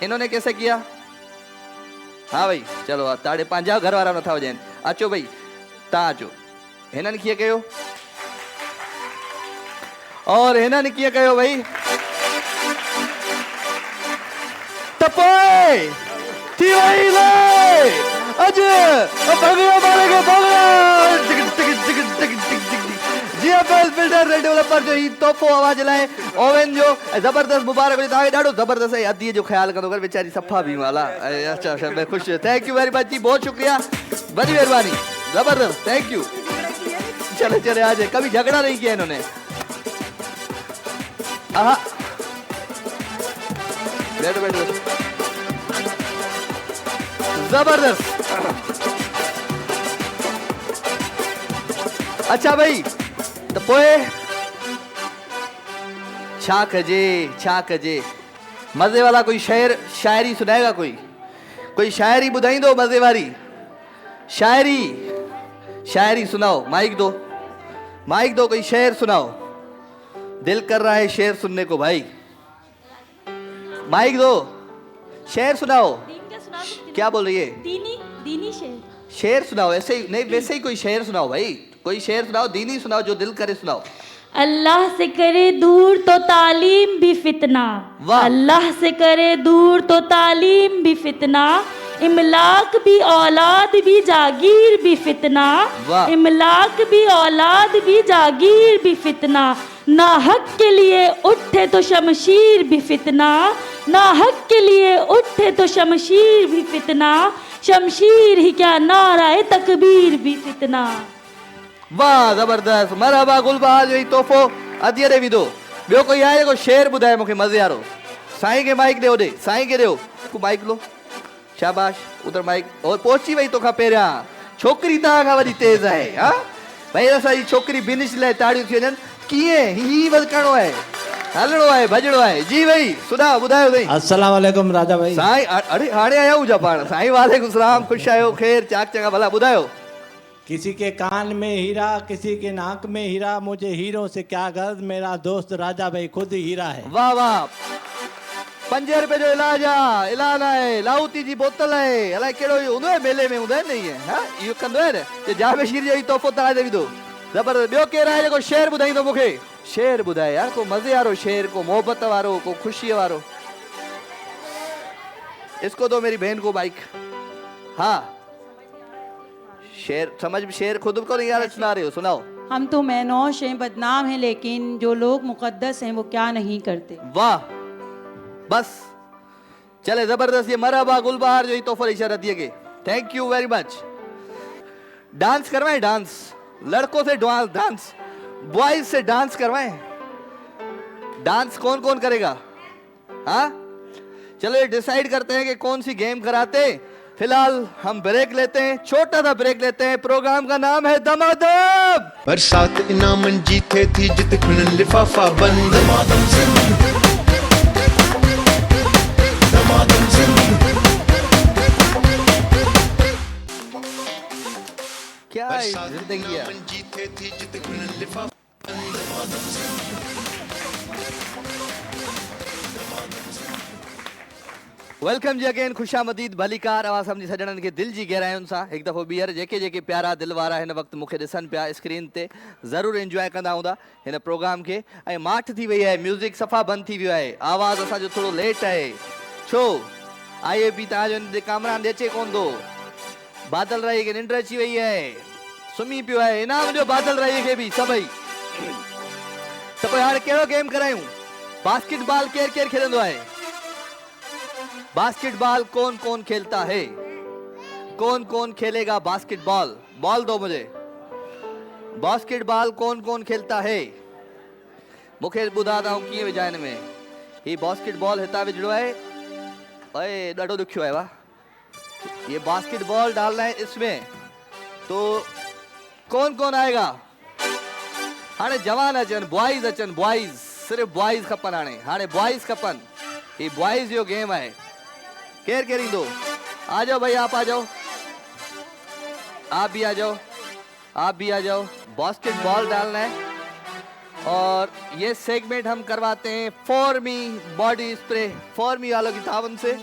इन्होंने कैसे किया हाँ भाई चलो ताड़े पंहिंजा घर वारा नथा वॼाइनि अचो भाई तव्हां अचो हिननि कीअं कयो और हिननि कीअं कयो भाई त पोइ थी वई ले अॼु भॻियो मारे खे GFS बिल्डर एंड डेवलपर जो ही तोहफ़ो आवाज़ लाइ ओवन जो ज़बरदस्त मुबारक हुजे तव्हांखे ॾाढो ज़बरदस्त ऐं अदीअ जो ख़्यालु कंदो कर वेचारी सफ़ा बि वाला अच्छा अच्छा मैं ख़ुशि थैंक यू वेरी मच जी बहुत शुक्रिया बड़ी मेहरबानी ज़बरदस्त थैंक यू चले चले आज कभी झगड़ा नहीं किया इन्होंने हाँ बैठो बैठो जबरदस्त अच्छा भाई तो पोए छा कजे मज़े वाला कोई शेर शायरी सुनाएगा कोई शायरी ॿुधाईंदो मज़े वारी शायरी सुनाओ माइक दो कोई शेर सुनाओ दिल कर रहा है शेर सुनने को भाई माइक दो शेर सुनाओ क्या बोल रही है दीनी शेर सुनाओ ऐसे ही नहीं वैसे ही कोई शेर सुनाओ भाई कोई शेर सुनाओ दीनी सुनाओ जो दिल करे सुनाओ अल्लाह से करे दूर तो तालीम भी फितना, अल्लाह से करे दूर तो तालीम भी फितना, इमलाक भी औलाद भी जागीर भी फितना, इमलाक भी औलाद भी जागीर भी फितना, ना हक के लिए उठे तो शमशीर भी फितना, ना हक के लिए उठे तो शमशीर भी फितना, शमशीर ही क्या नाराए तकबीर भी फितना। वाह ज़बरदस्त, मरहबा गुलबहार जो ही तोहफ़ो अदीअ ॾे विधो। ॿियो कोई आहे जेको शेर ॿुधाए मूंखे मज़े वारो? साईं खे माइक ॾियो, ॾे साईं खे ॾियो, तूं माइक लो, शाबाश, उधर माइक, और पहुची वई तोखां पहिरियां, छोकिरी तव्हां खां वॾी तेज़ आहे। हा भई असांजी छोकिरी बिनिश लाइ ताड़ियूं थी वञनि, कीअं ही वध करिणो आहे, हलणो आहे, भॼणो आहे। जी भई सुधा ॿुधायो साईं। अस्सलाम वालेकुम राजा भाई। साईं अरे हाणे आया हुजा पाण। साईं वालेकुम सलाम, ख़ुशि आहियो, ख़ैर चाक चङा भला, ॿुधायो। किसी के कान में हीरा, किसी के नाक में हीरा, मुझे हीरो से क्या गर्ज, मेरा दोस्त राजा भाई खुद ही हीरा है। वाह वाह, 5 रुपए जो इलाज आहे, इलाज आहे, लाहौती जी बोतल आहे, अलाए कहिड़ो इहो हूंदो आहे मेले में, हूंदो आहे न इहे, हा इहो कंदो आहे न जावेशीर जो ई तोहफ़ो तव्हां ॾे विधो। ज़बरदस्त। ॿियो केरु आहे जेको शेर ॿुधाईंदो मूंखे? शेर ॿुधाए यार, को मज़े वारो शेर, को मोहब्बत वारो, को ख़ुशीअ वारो। इसको दो मेरी बहन को माइक। हाँ शेर समझ, शेर खुद को नहीं यार सुना रहे हो, सुनाओ। हम तो मैनौश हैं, बदनाम हैं, लेकिन जो लोग मुकद्दस हैं वो क्या नहीं करते। वाह बस चले जबरदस्त। ये मरहबा गुलबहार जो ही तोहफा इशारा दिए गए, thank you very much. Dance करवाएं, डांस लड़कों से डांस, बॉयज से डांस करवाएं। डांस कौन कौन करेगा? हाँ चलो ये डिसाइड करते हैं कि कौन सी गेम कराते। फिलहाल हम ब्रेक लेते हैं, छोटा सा ब्रेक लेते हैं। प्रोग्राम का नाम है दमादम। बरसात इनाम जीते थी जित खुलन लिफाफा बंद। दमादम जिंदगी, दमादम जिंदगी। क्या है जिंदगी है? जीते थी जित खुलन लिफाफा बंद। दमादम जिंदगी। वेलकम जी अगेन, खुशामदीद, भलीकार आवाज़ समझी सजणनि खे दिल जी गहरायुनि सां हिकु दफ़ो ॿीहर जेके जेके प्यारा दिल वारा हिन वक़्तु मूंखे ॾिसनि पिया स्क्रीन ते, ज़रूरु एंजॉय कंदा हूंदा हिन प्रोग्राम खे। ऐं माठ थी वई आहे, म्यूज़िक सफ़ा बंदि थी वियो आहे, आवाज़ असांजो थोरो लेट आहे। छो IAB तव्हांजो हिन कामरान ॾे अचे कोन थो। बादल राई खे निंड अची वई आहे, सुम्ही पियो आहे। इनाम ॾियो बादल राई खे बि सभई। त पोइ हाणे कहिड़ो गेम करायूं? बास्केटबॉल केरु केरु खेॾंदो आहे? बास्केटबॉल कौन कौन खेलता है? कौन कौन खेलेगा बास्केटबॉल? बॉल दो मुझे। बास्केटबॉल कौन कौन खेलता है? मूंखे ॿुधाईंदा हूं कीअं विझां हिन में। ही बास्केटबॉल हितां विझणो आहे। अरे ॾाढो ॾुखियो आहे। वाह, ये बास्केटबॉल डालना है इसमें, तो कौन कौन आएगा? हाणे जवान अचनि, बॉयज़ अचनि, बॉयज़, सिर्फ़ु बॉयज़ खपनि। हाणे बॉयज़ खपनि। ही बॉयज़ जो गेम है। केर केर इंदो? आ जाओ भाई, आप आ जाओ, आप भी आ जाओ, आप भी आ जाओ। बास्केटबॉल डालना है और ये सेगमेंट हम करवाते हैं फॉर्मी बॉडी स्प्रे, फॉर्मी वालों की तावन से।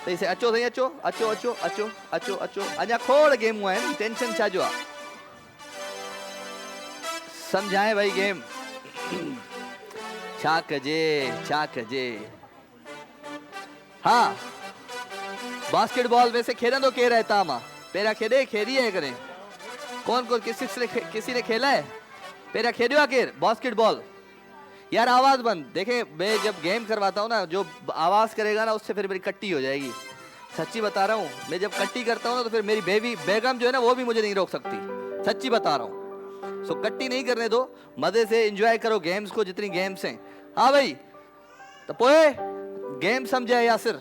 तो इसे अचो सही, अचो अचो अचो अचो अचो अचो। अञा खोड़ गेमूं आहिनि, टेंशन छा जो आहे। समझाएं भाई गेम छा कजे, छा कजे। हाँ बास्केटबॉल वैसे खेलंदो केरु आहे तव्हां मां? पहिरियां खेॾी आहे कॾहिं? कौन कौन किसी ने खेला है? पहिरियां खेॾियो आहे केरु बास्केटबॉल? यार आवाज़ बंद। देखें, मैं जब गेम करवाता हूँ ना, जो आवाज़ करेगा ना उससे फिर मेरी कट्टी हो जाएगी। सच्ची बता रहा हूँ, मैं जब कट्टी करता हूँ ना तो फिर मेरी बेगम जो है ना वो भी मुझे नहीं रोक सकती। सच्ची बता रहा हूँ। सो कट्टी नहीं करने दो, मज़े से एंजॉय करो गेम्स को, जितनी गेम्स हैं। हाँ भाई, तो पोए गेम समझे यासिर?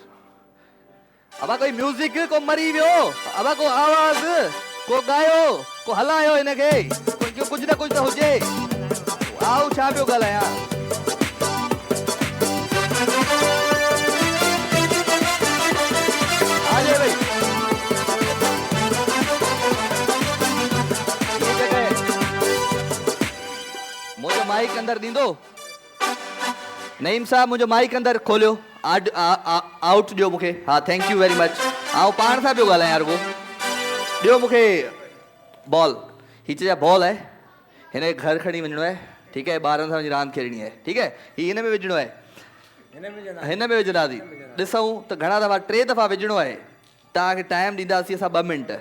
अब कोई म्यूजिक को मरी वियो, अब को आवाज़ को गायो, को हलायो इनके, कुछ न कुछ तो हुजे। आओ छा पियो ॻाल्हायां? आजे भाई, ये जगह मुझे माइक अंदर दींदो? नईम साहब मुझे माइक अंदर खोलियो, आउट ॾियो मूंखे। हाँ थैंक यू वेरी मच। आउं पाण सां पियो ॻाल्हायां यार। वो ॾियो मूंखे बॉल। हीअ चइजा बॉल आहे, हिन खे घर खणी वञिणो आहे। ठीकु आहे ॿारनि सां वञी रांदि खेॾणी आहे ठीकु आहे हीअ हिन में विझणो आहे हिन में विझंदासीं ॾिसूं त घणा दफ़ा 3 दफ़ा विझणो आहे तव्हांखे टाइम ॾींदासीं असां 2 मिंट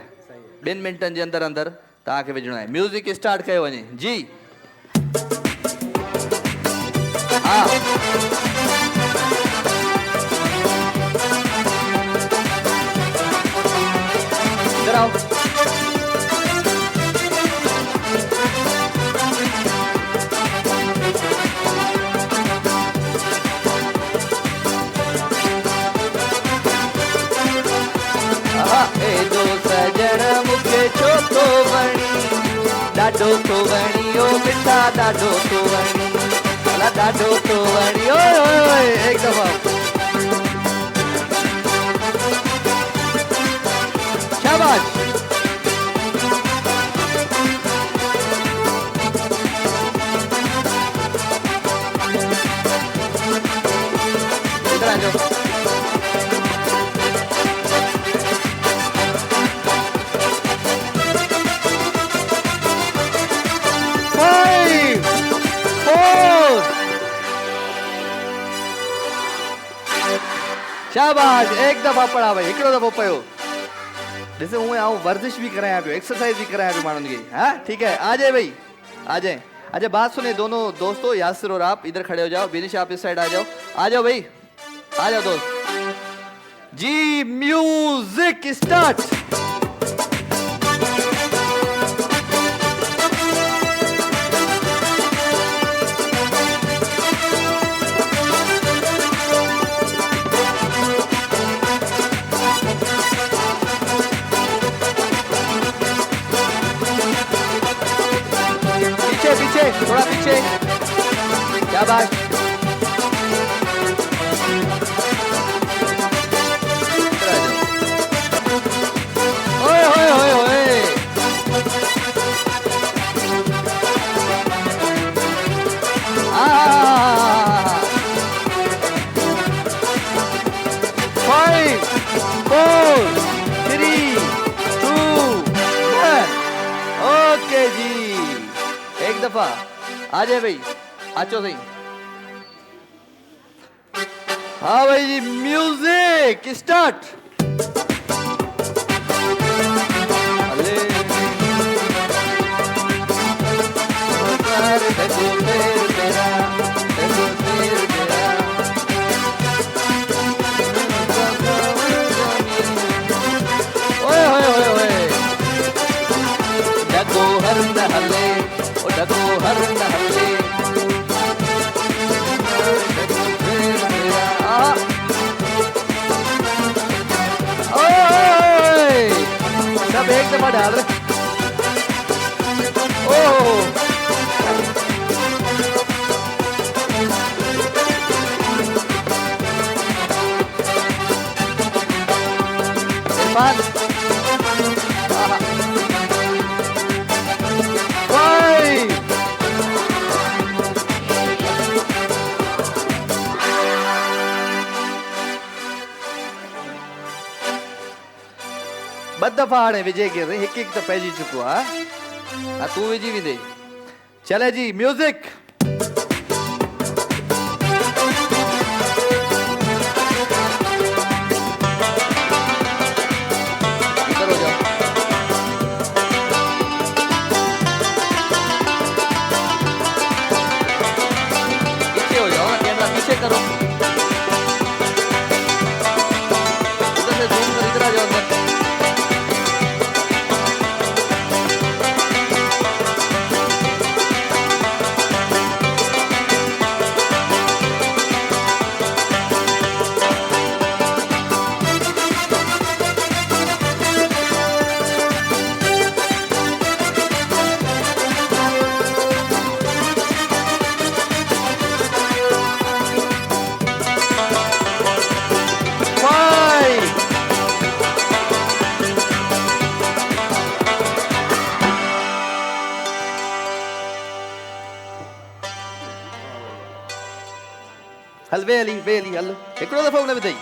2 मिंटनि जे अंदरि अंदरि तव्हांखे विझणो आहे म्यूज़िक स्टार्ट कयो वञे जी हा इधर आओ दो सजण मूंखे छो थो वणी ॾाढो थो वणी ओ मिठा ॾाढो थो वणी अला ॾाढो थो वणी ओए ओए ओए एक दफ़ा शाबाश इधर आ जाओ शाबाश एक दफ़ा पढ़ा भाई हिकिड़ो दफ़ो पढ़ो ॾिस हूँ आऊं वर्जिश भी कराया पियो एक्सरसाइज भी कराया पियो माण्हुनि खे हाँ ठीक है आ जाए भाई आ जाए अच्छा बात सुने दोनों दोस्तों यासिर और आप इधर खड़े हो जाओ बिनिश आप इस साइड आ जाओ भाई आ जाओ दोस्त जी म्यूजिक स्टार्ट पीछे थोड़ा पीछे शाबाश ओए ओए ओए ओए फाइव 4 3 2 1 ओके जी एक दफा आ जाए भाई आचो सही हाँ भाई जी म्यूजिक स्टार्ट ओए ओए ओए ओए डगो हर हले डगो हर हले सब एक दफा डाल रहे ॿ दफ़ा हाणे विझे के हिकु हिकु त पइजी चुको आहे हा तूं विझी वेंदे चले जी म्यूजिक इधर हो जाओ पीछे हो जाओ कैमरा पीछे करो उधर से जूम कर इधर आ जाओ अंदर हल वे हली हल हिकिड़ो दफ़ो हुन विधई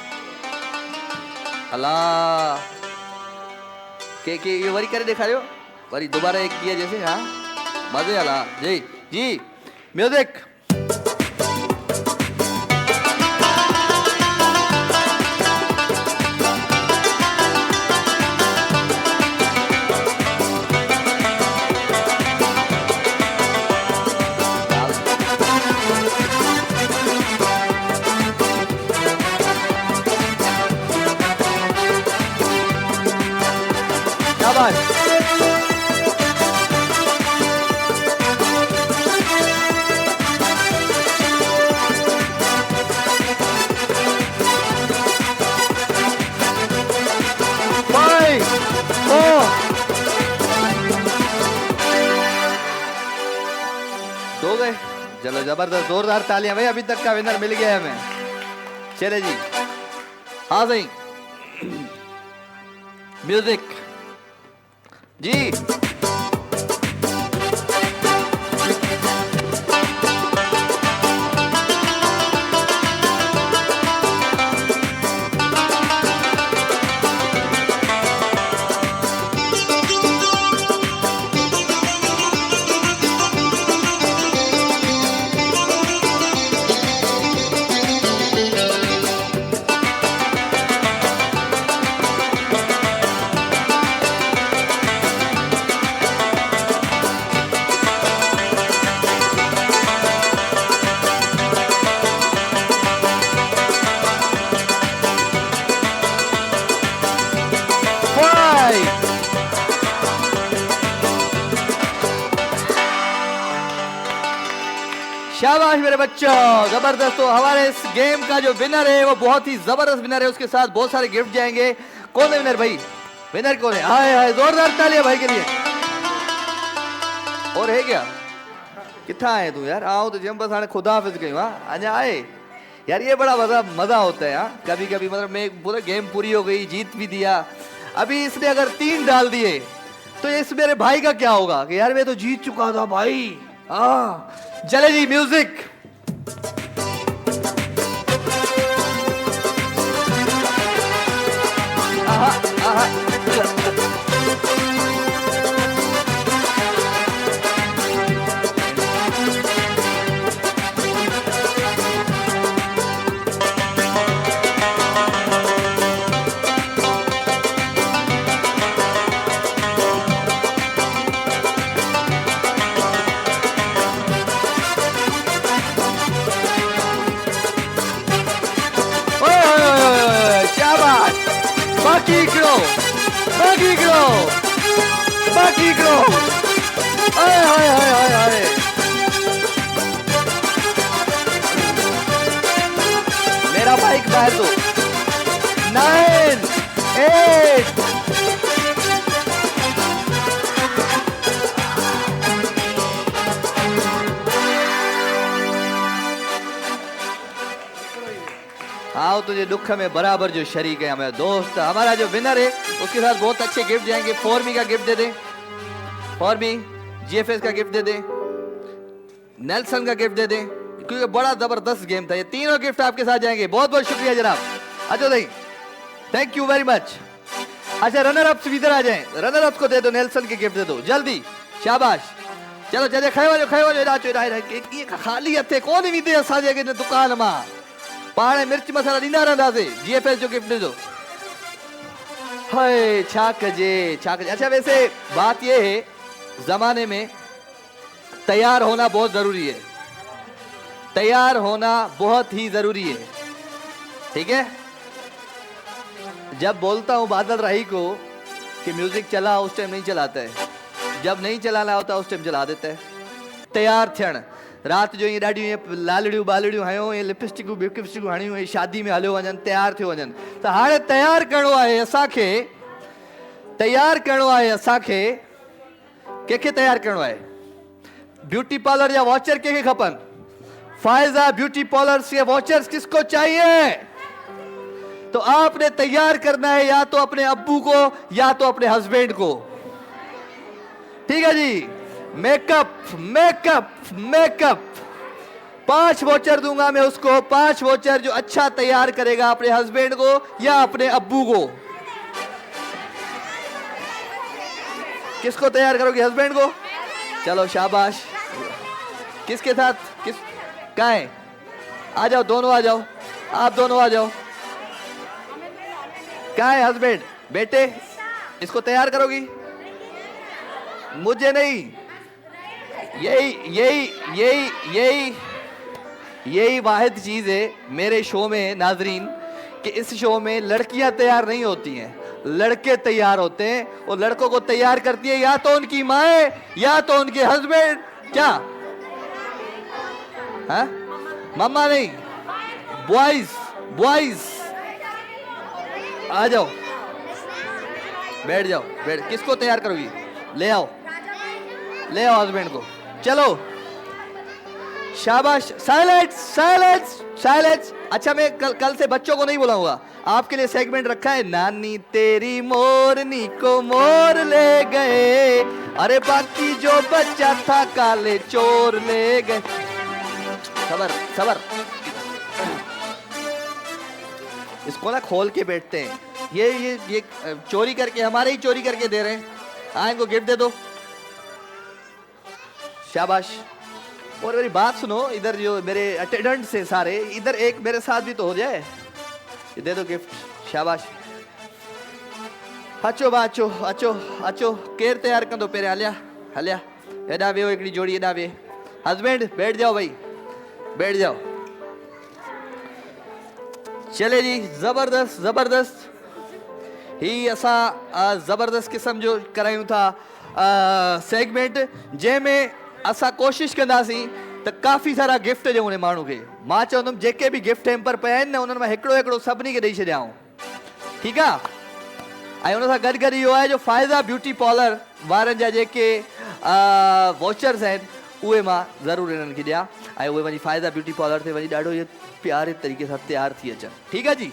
अल्लाह के इहो वरी करे ॾेखारियो वरी दोबारा एक किया जैसे हाँ मज़े अला जी जी म्यूजिक। दो गए, चलो जबरदस्त, जोरदार तालियां भाई। अभी तक का विनर मिल गया है हमें। चले जी, हाँ सही म्यूजिक जी। शाबाश मेरे बच्चों, जबरदस्त। तो हमारे इस गेम का जो विनर है वो बहुत ही जबरदस्त विनर है, उसके साथ बहुत सारे गिफ्ट जाएंगे। कौन है विनर भाई? विनर कौन है? हाय हाय, जोरदार तालियां भाई के लिए। और है क्या? कितना आए तू यार? आओ तो जम बस आने खुदा हाफिज गई। हाँ आजा आए यार, ये बड़ा मजा होता है। हाँ कभी कभी मतलब मैं पूरा गेम पूरी हो गई, जीत भी दिया। अभी इसने अगर 3 डाल दिए तो इस मेरे भाई का क्या होगा कि यार मैं तो जीत चुका था भाई। हाँ चले जी, म्यूजिक। आहा, आहा। बाकी करो, बाकी करो, बाकी करो। हाय हाय हाय हाय हाय। मेरा बाइक बाहर दो। 9 8 आओ तुझे दुख में बराबर जो शरीक है हमारा दोस्त। हमारा जो विनर है उसके साथ बहुत अच्छे गिफ्ट जाएंगे। फॉर्मी का गिफ्ट दे दे, फॉर्मी जीएफएस का गिफ्ट दे दे, नेल्सन का गिफ्ट दे दे, क्योंकि बड़ा जबरदस्त गेम था। ये तीनों गिफ्ट आपके साथ जाएंगे। बहुत बहुत शुक्रिया जनाब। अच्छा भाई, थैंक यू वेरी मच। अच्छा रनर अप्स इधर आ जाएं, रनर अप्स को दे दो, नेल्सन के गिफ्ट दे दो जल्दी। शाबाश। चलो चले खाए वालो राचो खाली हथे कोन विधे असांजे के दुकान मां पाणे मिर्च मसाला ॾींदा रहंदासीं। जीएफएस जो गिफ्ट ॾिजो। हाय छा कजे छा कजे। अच्छा वैसे बात ये है, जमाने में तैयार होना बहुत जरूरी है, तैयार होना बहुत ही जरूरी है, ठीक है। जब बोलता हूँ बादल राही को कि म्यूजिक चला, उस टाइम नहीं चलाता है। जब नहीं चलाना होता उस टाइम चला देता है। तैयार थियण रात जो ये ॾाढियूं ये लालड़ियूं बालड़ियूं हयूं, ये लिपस्टिकूं बिपस्टिकूं हणियूं, शादी में हलियो वञनि, तैयार थियो वञनि। त हाणे तैयार करिणो आहे असांखे, तैयार करिणो आहे असांखे। कंहिंखे तैयार करिणो आहे? ब्यूटी पार्लर या वॉचर कंहिंखे खपनि? फायजा ब्यूटी पार्लर से वॉचर्स किसको चाहिए? तो आपने तैयार करना है या तो अपने अब्बू को या तो अपने हस्बैंड को, ठीक है जी। मेकअप मेकअप मेकअप 5 वॉचर दूंगा मैं उसको, 5 वॉचर जो अच्छा तैयार करेगा अपने हस्बैंड को या अपने अब्बू को। किसको तैयार करोगे? हस्बैंड को? चलो शाबाश। किसके साथ? किस कहाँ है? आ जाओ, दोनों आ जाओ, आप दोनों आ जाओ। कहाँ है हस्बैंड? बेटे इसको तैयार करोगी? मुझे नहीं, यही यही यही यही यही वाहिद चीज है मेरे शो में नाजरीन, कि इस शो में लड़कियां तैयार नहीं होती हैं, लड़के तैयार होते हैं। और लड़कों को तैयार करती है या तो उनकी माँ या तो उनके हस्बैंड। क्या? हाँ, मम्मा नहीं, बॉयज बॉयज। आ जाओ, बैठ जाओ, बैठ। किसको तैयार करोगी? ले आओ, ले आओ हस्बैंड को। चलो, शाबाश। Silence silence silence. अच्छा, मैं कल से बच्चों को नहीं बुलाऊंगा, आपके लिए सेगमेंट रखा है। नानी तेरी मोरनी को मोर ले गए, अरे बाकी जो बच्चा था काले चोर ले गए। सबर सबर। इसको ना खोल के बैठते हैं, ये चोरी करके, हमारे ही चोरी करके दे रहे हैं। हाँ, इनको गिफ्ट दे दो। शाबाश। और मेरी बात सुनो, इधर जो मेरे अटेंडेंट्स हैं सारे, इधर एक मेरे साथ भी तो हो जाए। ये दे दो गिफ्ट। शाबाश। अचो बा, अचो अचो अचो। केर तैयार कर दो पेरे। हलिया हलिया, एडा वे हिकिड़ी जोड़ी, एडा वे। हस्बैंड बैठ जाओ भाई, बैठ जाओ। चले जी, जबरदस्त जबरदस्त। ही असां जबरदस्त किस्म जो करायूं था सेगमेंट, जंहिंमें असां कोशिश कंदासीं त काफ़ी सारा गिफ्ट ॾियूं उन माण्हू खे। मां चवंदुमि जेके बि गिफ्ट हैम्पर पिया आहिनि न, उन्हनि मां हिकिड़ो हिकिड़ो सभिनी खे ॾेई छॾियाऊं, ठीकु आहे? ऐं उन सां गॾु गॾु इहो आहे जो फ़ाइदा ब्यूटी पार्लर वारनि जा जेके वॉचर्स आहिनि, उहे मां ज़रूरु इन्हनि खे ॾियां, ऐं उहे वञी फ़ाइदा ब्यूटी पार्लर ते वञी ॾाढो इहो प्यारे तरीक़े सां तैयार थी अचनि। ठीकु आहे जी?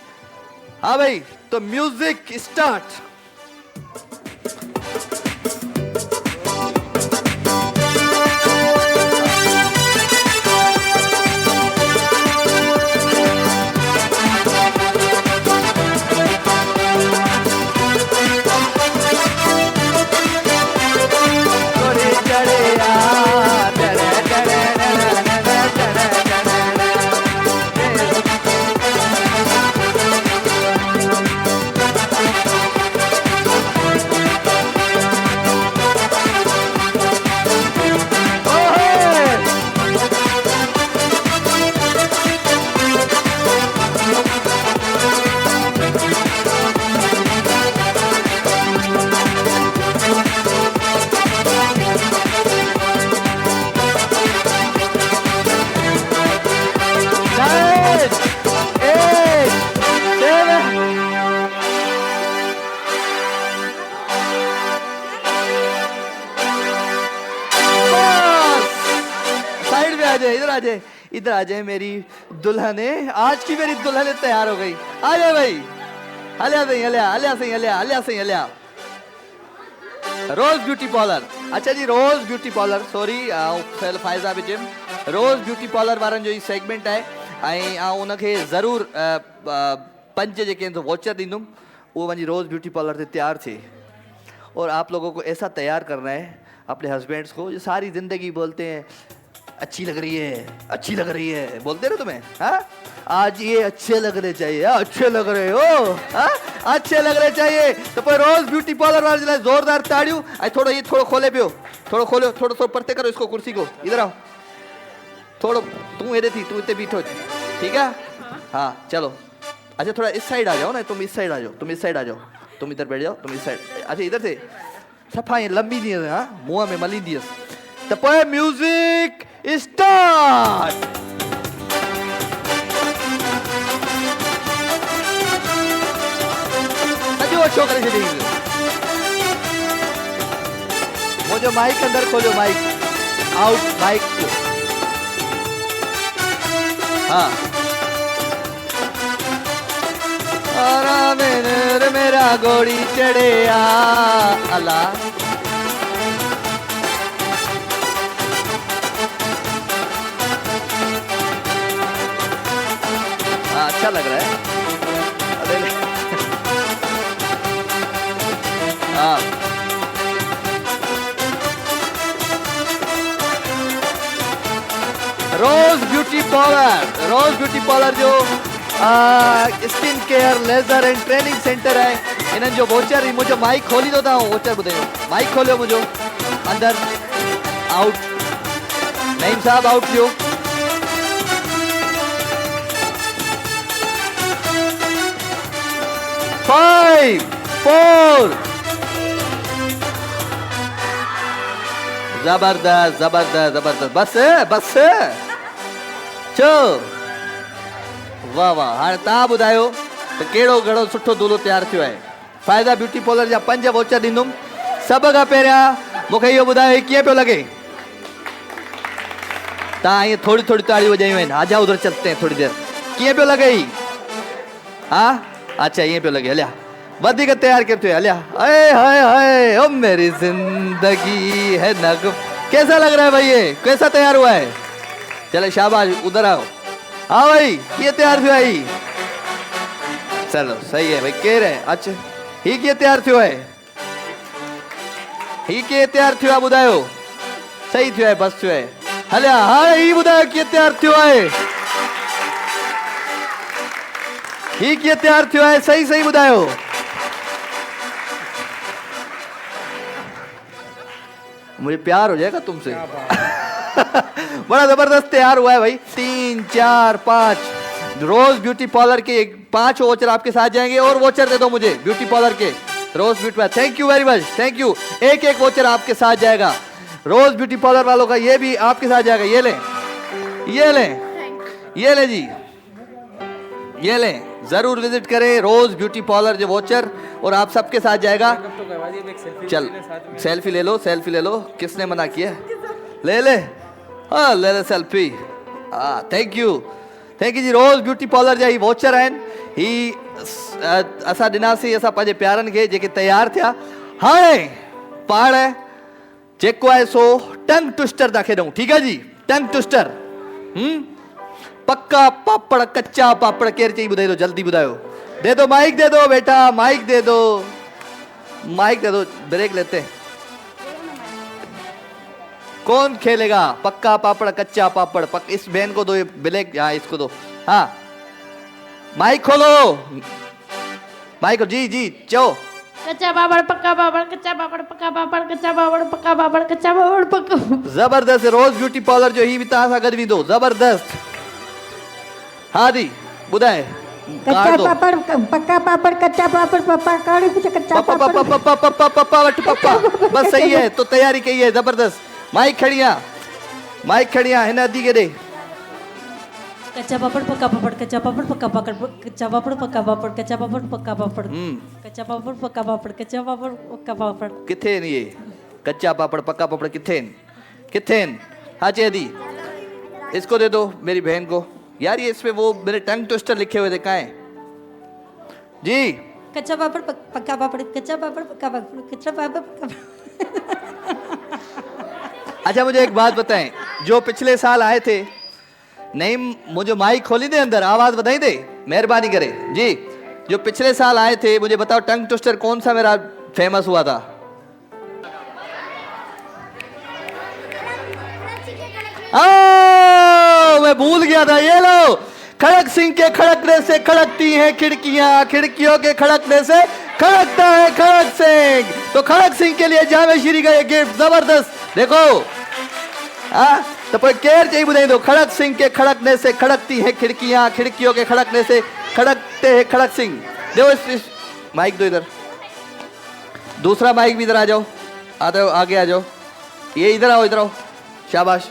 हाँ भाई, तो म्यूजिक स्टार्ट। इधर आ जाए मेरी दुल्हन है, आज की मेरी दुल्हन तैयार हो गई। आ जाए भाई, हलिया सही हलिया, हलिया सही हलिया, हलिया सही हलिया। रोज ब्यूटी पार्लर। अच्छा जी, रोज ब्यूटी पार्लर, सॉरी फाइज़ा बि जिम। रोज ब्यूटी पार्लर वारनि जो ही सेगमेंट है, ऐं उनखे ज़रूरु 5 जेके आहिनि वॉचर ॾींदुमि, वो वञी रोज ब्यूटी पार्लर से तैयार थे। और आप लोगों को ऐसा तैयार करना है अपने हस्बैंड्स को, जो सारी ज़िंदगी बोलते हैं अच्छी लग रही है, अच्छी लग रही है, बोलते ना तुम्हें। हाँ, आज ये अच्छे लग रहे चाहिए, अच्छे लग रहे हो, हाँ अच्छे लग रहे चाहिए। तो पर रोज ब्यूटी पार्लर वाले जिला जोरदार ताड़ियों। थोड़ो ये थोड़ो खोले पियो, थोड़ो खोलो, थोड़ो थोड़ो परते करो इसको, कुर्सी को। इधर आओ थोड़ो, तू एडे थी, तू इतने बीठो, ठीक है? हाँ चलो। अच्छा थोड़ा इस साइड आ जाओ ना, तुम इस साइड आ जाओ, तुम इस साइड आ जाओ, तुम इधर बैठ जाओ, तुम इस साइड। अच्छा इधर से सफ़ा ये लंबी दी है, हाँ मुँह में मली दी। तो पर म्यूजिक स्टार्ट। शो करे छॾी। मुझे माइक अंदर खोलो, माइक आउट, माइक। हाँ, और मेरा गोड़ी चढ़े अल्लाह। अच्छा लग रहा है। अरे हाँ, रोज ब्यूटी पार्लर जो skin care laser and training centre है इन्हनि जो वोचर मुझे माइक खोली दो था वोचर ॿुधायो माइक खोलियो मुझो अंदर आउट नईम साहब आउट थियो 5 4 जबरदस्त बस चो वाह हाँ तव्हां ॿुधायो त कहिड़ो घणो सुठो दूल्हो तैयार थियो आहे फ़ाइदा ब्यूटी पार्लर जा 5 वोचर ॾींदुमि सभ खां पहिरियां मूंखे इहो ॿुधायो कीअं पियो लॻे तव्हां ईअं थोड़ी ताड़ियूं वॼायूं आहिनि आजा उधर चलते हैं थोड़ी देर कीअं पियो लॻे हाँ अच्छा ईअं पियो लॻे हलिया वधिक तैयार केरु थियो हलिया अरे हाय हाय ओ मेरी जिंदगी है नग कैसा लग रहा है भाई ये कैसा तैयार हुआ है चले शाबाश उधर आओ हाँ भाई ये तैयार थियो है चलो सही है भाई केर है अच्छा ही कीअं तैयार थियो है ही कीअं तैयार थियो आहे ॿुधायो सही थियो आहे बस थियो आहे हलिया हाणे ही ॿुधायो कीअं तैयार थियो आहे ही कीअं तैयार थियो आहे सही ॿुधायो मुझे प्यार हो जाएगा तुमसे बड़ा जबरदस्त तैयार हुआ है भाई 3 4 5 रोज ब्यूटी पार्लर के 5 वोचर आपके साथ जाएंगे और वोचर दे दो मुझे ब्यूटी पार्लर के Rose beauty parlour thank you very much thank you एक वोचर आपके साथ जाएगा रोज ब्यूटी पार्लर वालों का ये भी आपके साथ जाएगा ये ले जी ये ले जरूर विजिट करें रोज ब्यूटी पार्लर जो वोचर और आप सबके साथ जाएगा चल सेल्फी ले लो किसने मना किया ले हाँ ले सेल्फी हाँ thank you ji Rose beauty parlour जा ही वोचर आहिनि ही असां ॾिनासीं असां पंहिंजे प्यारनि खे जेके तैयार थिया हाणे पाण जेको आहे सो टंग ट्विस्टर था खेॾूं ठीकु आहे जी टंग ट्विस्टर पक्का पापड़ कच्चा पापड़ केर चई ॿुधाई दो जल्दी ॿुधायो दे दो माइक दे दो बेटा माइक दे दो ब्रेक लेते कौन खेलेगा पक्का पापड़ कच्चा पापड़ इस बहन को दो ये ब्लैक हाँ इसको दो हाँ माइक खोलो जी चो कच्चा पापड़ पक्का पापड़ कच्चा पापड़ पक्का पापड़ कच्चा पापड़ पक्का पापड़ कच्चा पापड़ पक्का जबरदस्त रोज ब्यूटी पार्लर जो ही भी तव्हां सां गॾु वेंदो जबरदस्त हाँ दी ॿुधाए कच्चा पापड़ पक्का पापड़ कच्चा पापड़ पप्पा काढ़ी कुछ कच्चा पप्पा पप्पा बस सही है तो तैयारी कही है जबरदस्त माइक खड़िया हिन अधी के दे कच्चा पापड़ पक्का पापड़ कच्चा पापड़ पक्का पापड़ कच्चा पापड़ पक्का पापड़ कच्चा पापड़ पक्का पापड़ कच्चा पापड़ पक्का पापड़ कच्चा पापड़ पक्का पापड़ किथे ये कच्चा पापड़ पक्का पापड़ किथे हाँ चेदी इसको दे दो मेरी बहन को यार ये इसमें वो मेरे टंग ट्विस्टर लिखे हुए थे कहाँ है जी कच्चा पापड़ पक्का पापड़ कच्चा पापड़ पक्का पापड़ कच्चा पापड़ पक्का अच्छा मुझे एक बात बताएं जो पिछले साल आए थे नहीं मुझे माइक खोली दे अंदर आवाज बताई दे मेहरबानी करे जी जो पिछले साल आए थे मुझे बताओ टंग ट्विस्टर कौन सा मेरा फेमस हुआ था मैं भूल गया था ये लो खड़क सिंह के खड़कने से खड़कती हैं खिड़कियां खिड़कियों के खड़कने से खड़कता है खड़क सिंह तो खड़क सिंह के लिए जामे श्री का ये गिफ्ट जबरदस्त देखो तो कोई केर चाहिए बुधाई दो खड़क सिंह के खड़कने से खड़कती है खिड़कियां खिड़कियों के खड़कने से खड़कते हैं खड़क सिंह देखो इस माइक दो इधर दूसरा माइक भी इधर आ जाओ आगे आ जाओ ये इधर आओ शाबाश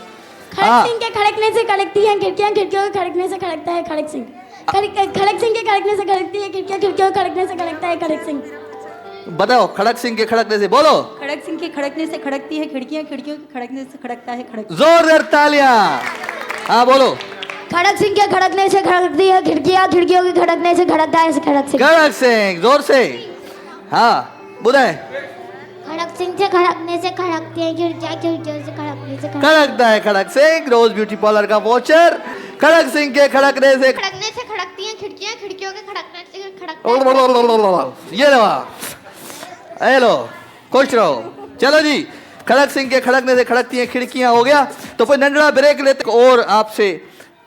खड़क सिंह के खड़कने से खड़कती हैं खिड़कियां खिड़कियों के खड़कने से खड़कता है खड़क सिंह खड़क सिंह के खड़कने से खड़कती है खिड़कियां खिड़कियों के खड़कने से खड़कता है खड़क सिंह बताओ खड़क सिंह के खड़कने से बोलो खड़क सिंह के खड़कने से खड़कती है खिड़कियां खिड़कियों के खड़कने से खड़कता है खड़क जोरदार तालियां हाँ बोलो खड़क सिंह के खड़कने से खड़कती है खिड़कियां खिड़कियों के खड़कने से खड़कता है खड़क सिंह जोर से हाँ बुधाए खड़क सिंह से खड़कने से खड़कती है खिड़कियां खिड़कियों से खड़कने से खड़कता है खड़क सिंह रोज ब्यूटी पार्लर का वोचर खड़क सिंह के खड़कने से खड़कती हैं खिड़कियां खिड़कियों के खड़कने से खड़कता है ये लो हेलो खुश रहो चलो जी खड़क सिंह के खड़कने से खड़कती हैं खिड़कियां हो गया। तो फिर नंढड़ा ब्रेक लेते और आपसे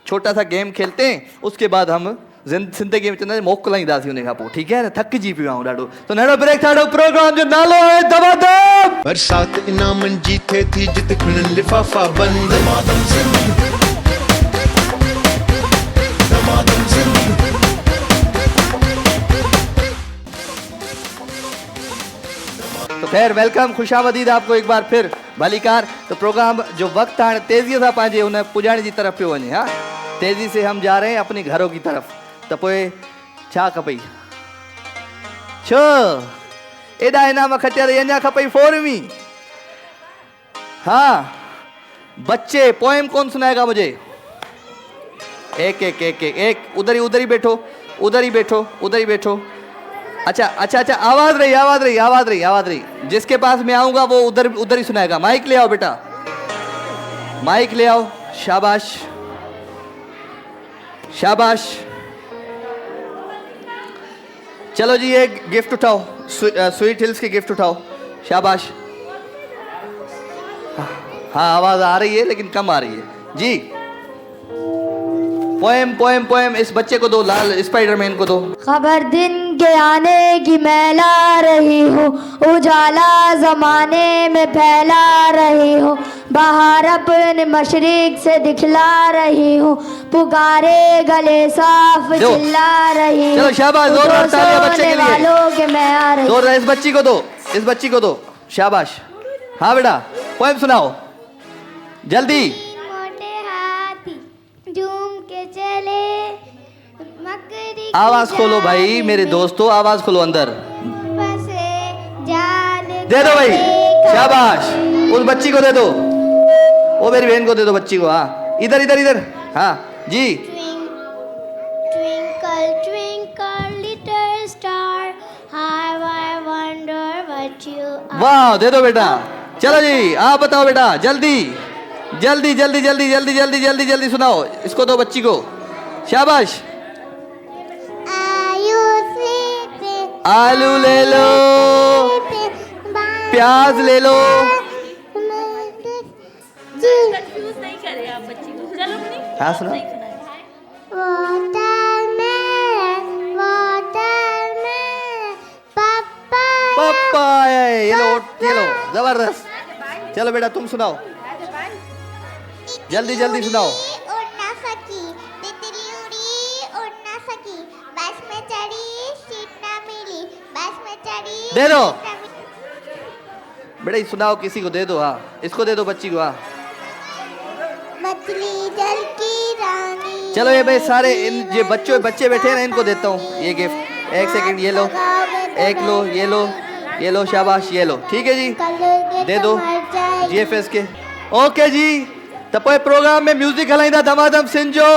छोटा सा गेम खेलते हैं, उसके बाद हम जिंदगी में मोकलाईंदासीं उन खां पोइ, ठीकु आहे न? थकिजी पियो आहियां ॾाढो। तो नंढो ब्रेक ठाडो प्रोग्राम जो नालो आहे दबादब। बरसात इनामनि जी थिए थी जित खुलनि लिफ़ाफ़ा बंद। तो खैर वेलकम, खुशामदीद आपको एक बार फिर भलीकार। तो प्रोग्राम जो वक्त हाणे तेज़ीअ सां पंहिंजे उन पुॼाइण जी तरफ़ पियो वञे। हाँ, तेज़ी से हम जा रहे हैं अपने घरों की तरफ। तो पोइ छा खपई? छो एॾा इनाम खटिया अथई, अञा खपई फोरवी? हाँ बच्चे, पोएम कौन सुनाएगा मुझे? एक एक एक एक एक उधर ही बैठो, उधर ही बैठो, उधर ही बैठो। अच्छा अच्छा अच्छा, आवाज रही। जिसके पास मैं आऊंगा वो उधर ही सुनाएगा। माइक ले आओ बेटा, माइक ले आओ। शाबाश शाबाश। चलो जी ये गिफ्ट उठाओ, स्वीट हिल्स की गिफ्ट उठाओ। शाबाश। हाँ आवाज आ रही है लेकिन कम आ रही है जी। पोएम पोएम पोएम इस बच्चे को दो, लाल स्पाइडरमैन को दो। खबर दिन के आने की मैं ला रही हूँ, उजाला जमाने में फैला रही हूँ, बाहर अपने मशरिक से दिखला रही हूँ, पुकारे गले साफ चिल्ला रही हूँ। चलो शाबाश, जोरदार तालियां बच्चे के लिए। वालों के मैं आ रही। जोरदार इस बच्ची को दो, इस बच्ची को दो। शाबाश। हाँ बेटा पोएम सुनाओ जल्दी। मोटे हाथी झूम के चले, मकड़ी आवाज खोलो भाई मेरे दोस्तों, आवाज खोलो अंदर। दे दो भाई, शाबाश। उस बच्ची को दे दो, वो मेरी बहन को दे दो बच्ची को। हाँ इधर इधर इधर। हाँ जी। Twinkle twinkle little star, how I wonder what you are. वाह, दे दो बेटा। चलो जी आप बताओ बेटा, जल्दी जल्दी जल्दी जल्दी जल्दी जल्दी जल्दी जल्दी सुनाओ। इसको दो बच्ची को। शाबाश। आलू ले लो, प्याज ले लो। कंफ्यूज नहीं करे आप बच्ची को। चलो हाँ सुनो। पप्पाया, ये लो जबरदस्त। चलो बेटा तुम सुनाओ, जल्दी जल्दी सुनाओ। उड़ना सकी, तितली उड़ी उड़ना सकी, बस में चढ़ी सीट ना मिली, बस में चढ़ी। दे दो बेटा, सुनाओ किसी को दे दो। हाँ इसको दे दो बच्ची को। हाँ मछली जल की रानी। चलो ये भाई सारे इन ये बच्चे बैठे हैं ना, इनको देता हूँ ये गिफ्ट। एक सेकंड, ये लो, एक लो, ये लो शाबाश, ये लो। ठीक है जी, दे दो GFS के। ओके जी। तो पोइ प्रोग्राम में म्यूजिक हलाइंदा धमाधम सिंह जो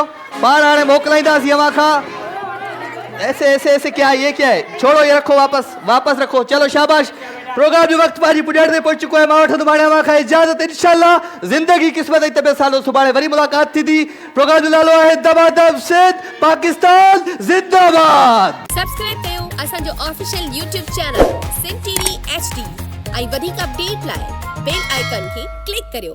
पाण हाणे मोकिलाईंदासीं अवां खां। ऐसे ऐसे ऐसे क्या है, ये क्या है? छोड़ो, ये रखो, वापस रखो। चलो शाबाश। प्रोग्राम जो वक्त पाजी पुॼाइण ते पहुची चुको है। मां वठंदो हाणे अवां खां इजाज़त। इंशाअल्लाह ज़िंदगी क़िस्मत ऐं तबियत सालो सुभाणे वरी मुलाक़ात थींदी। प्रोग्राम जो नालो आहे दबादब सिंध, पाकिस्तान जिंदाबाद। सब्सक्राइब कयो असांजो official YouTube channel Sindh TV HD ऐं वधीक अपडेट लाइ बेल आइकन खे क्लिक करियो।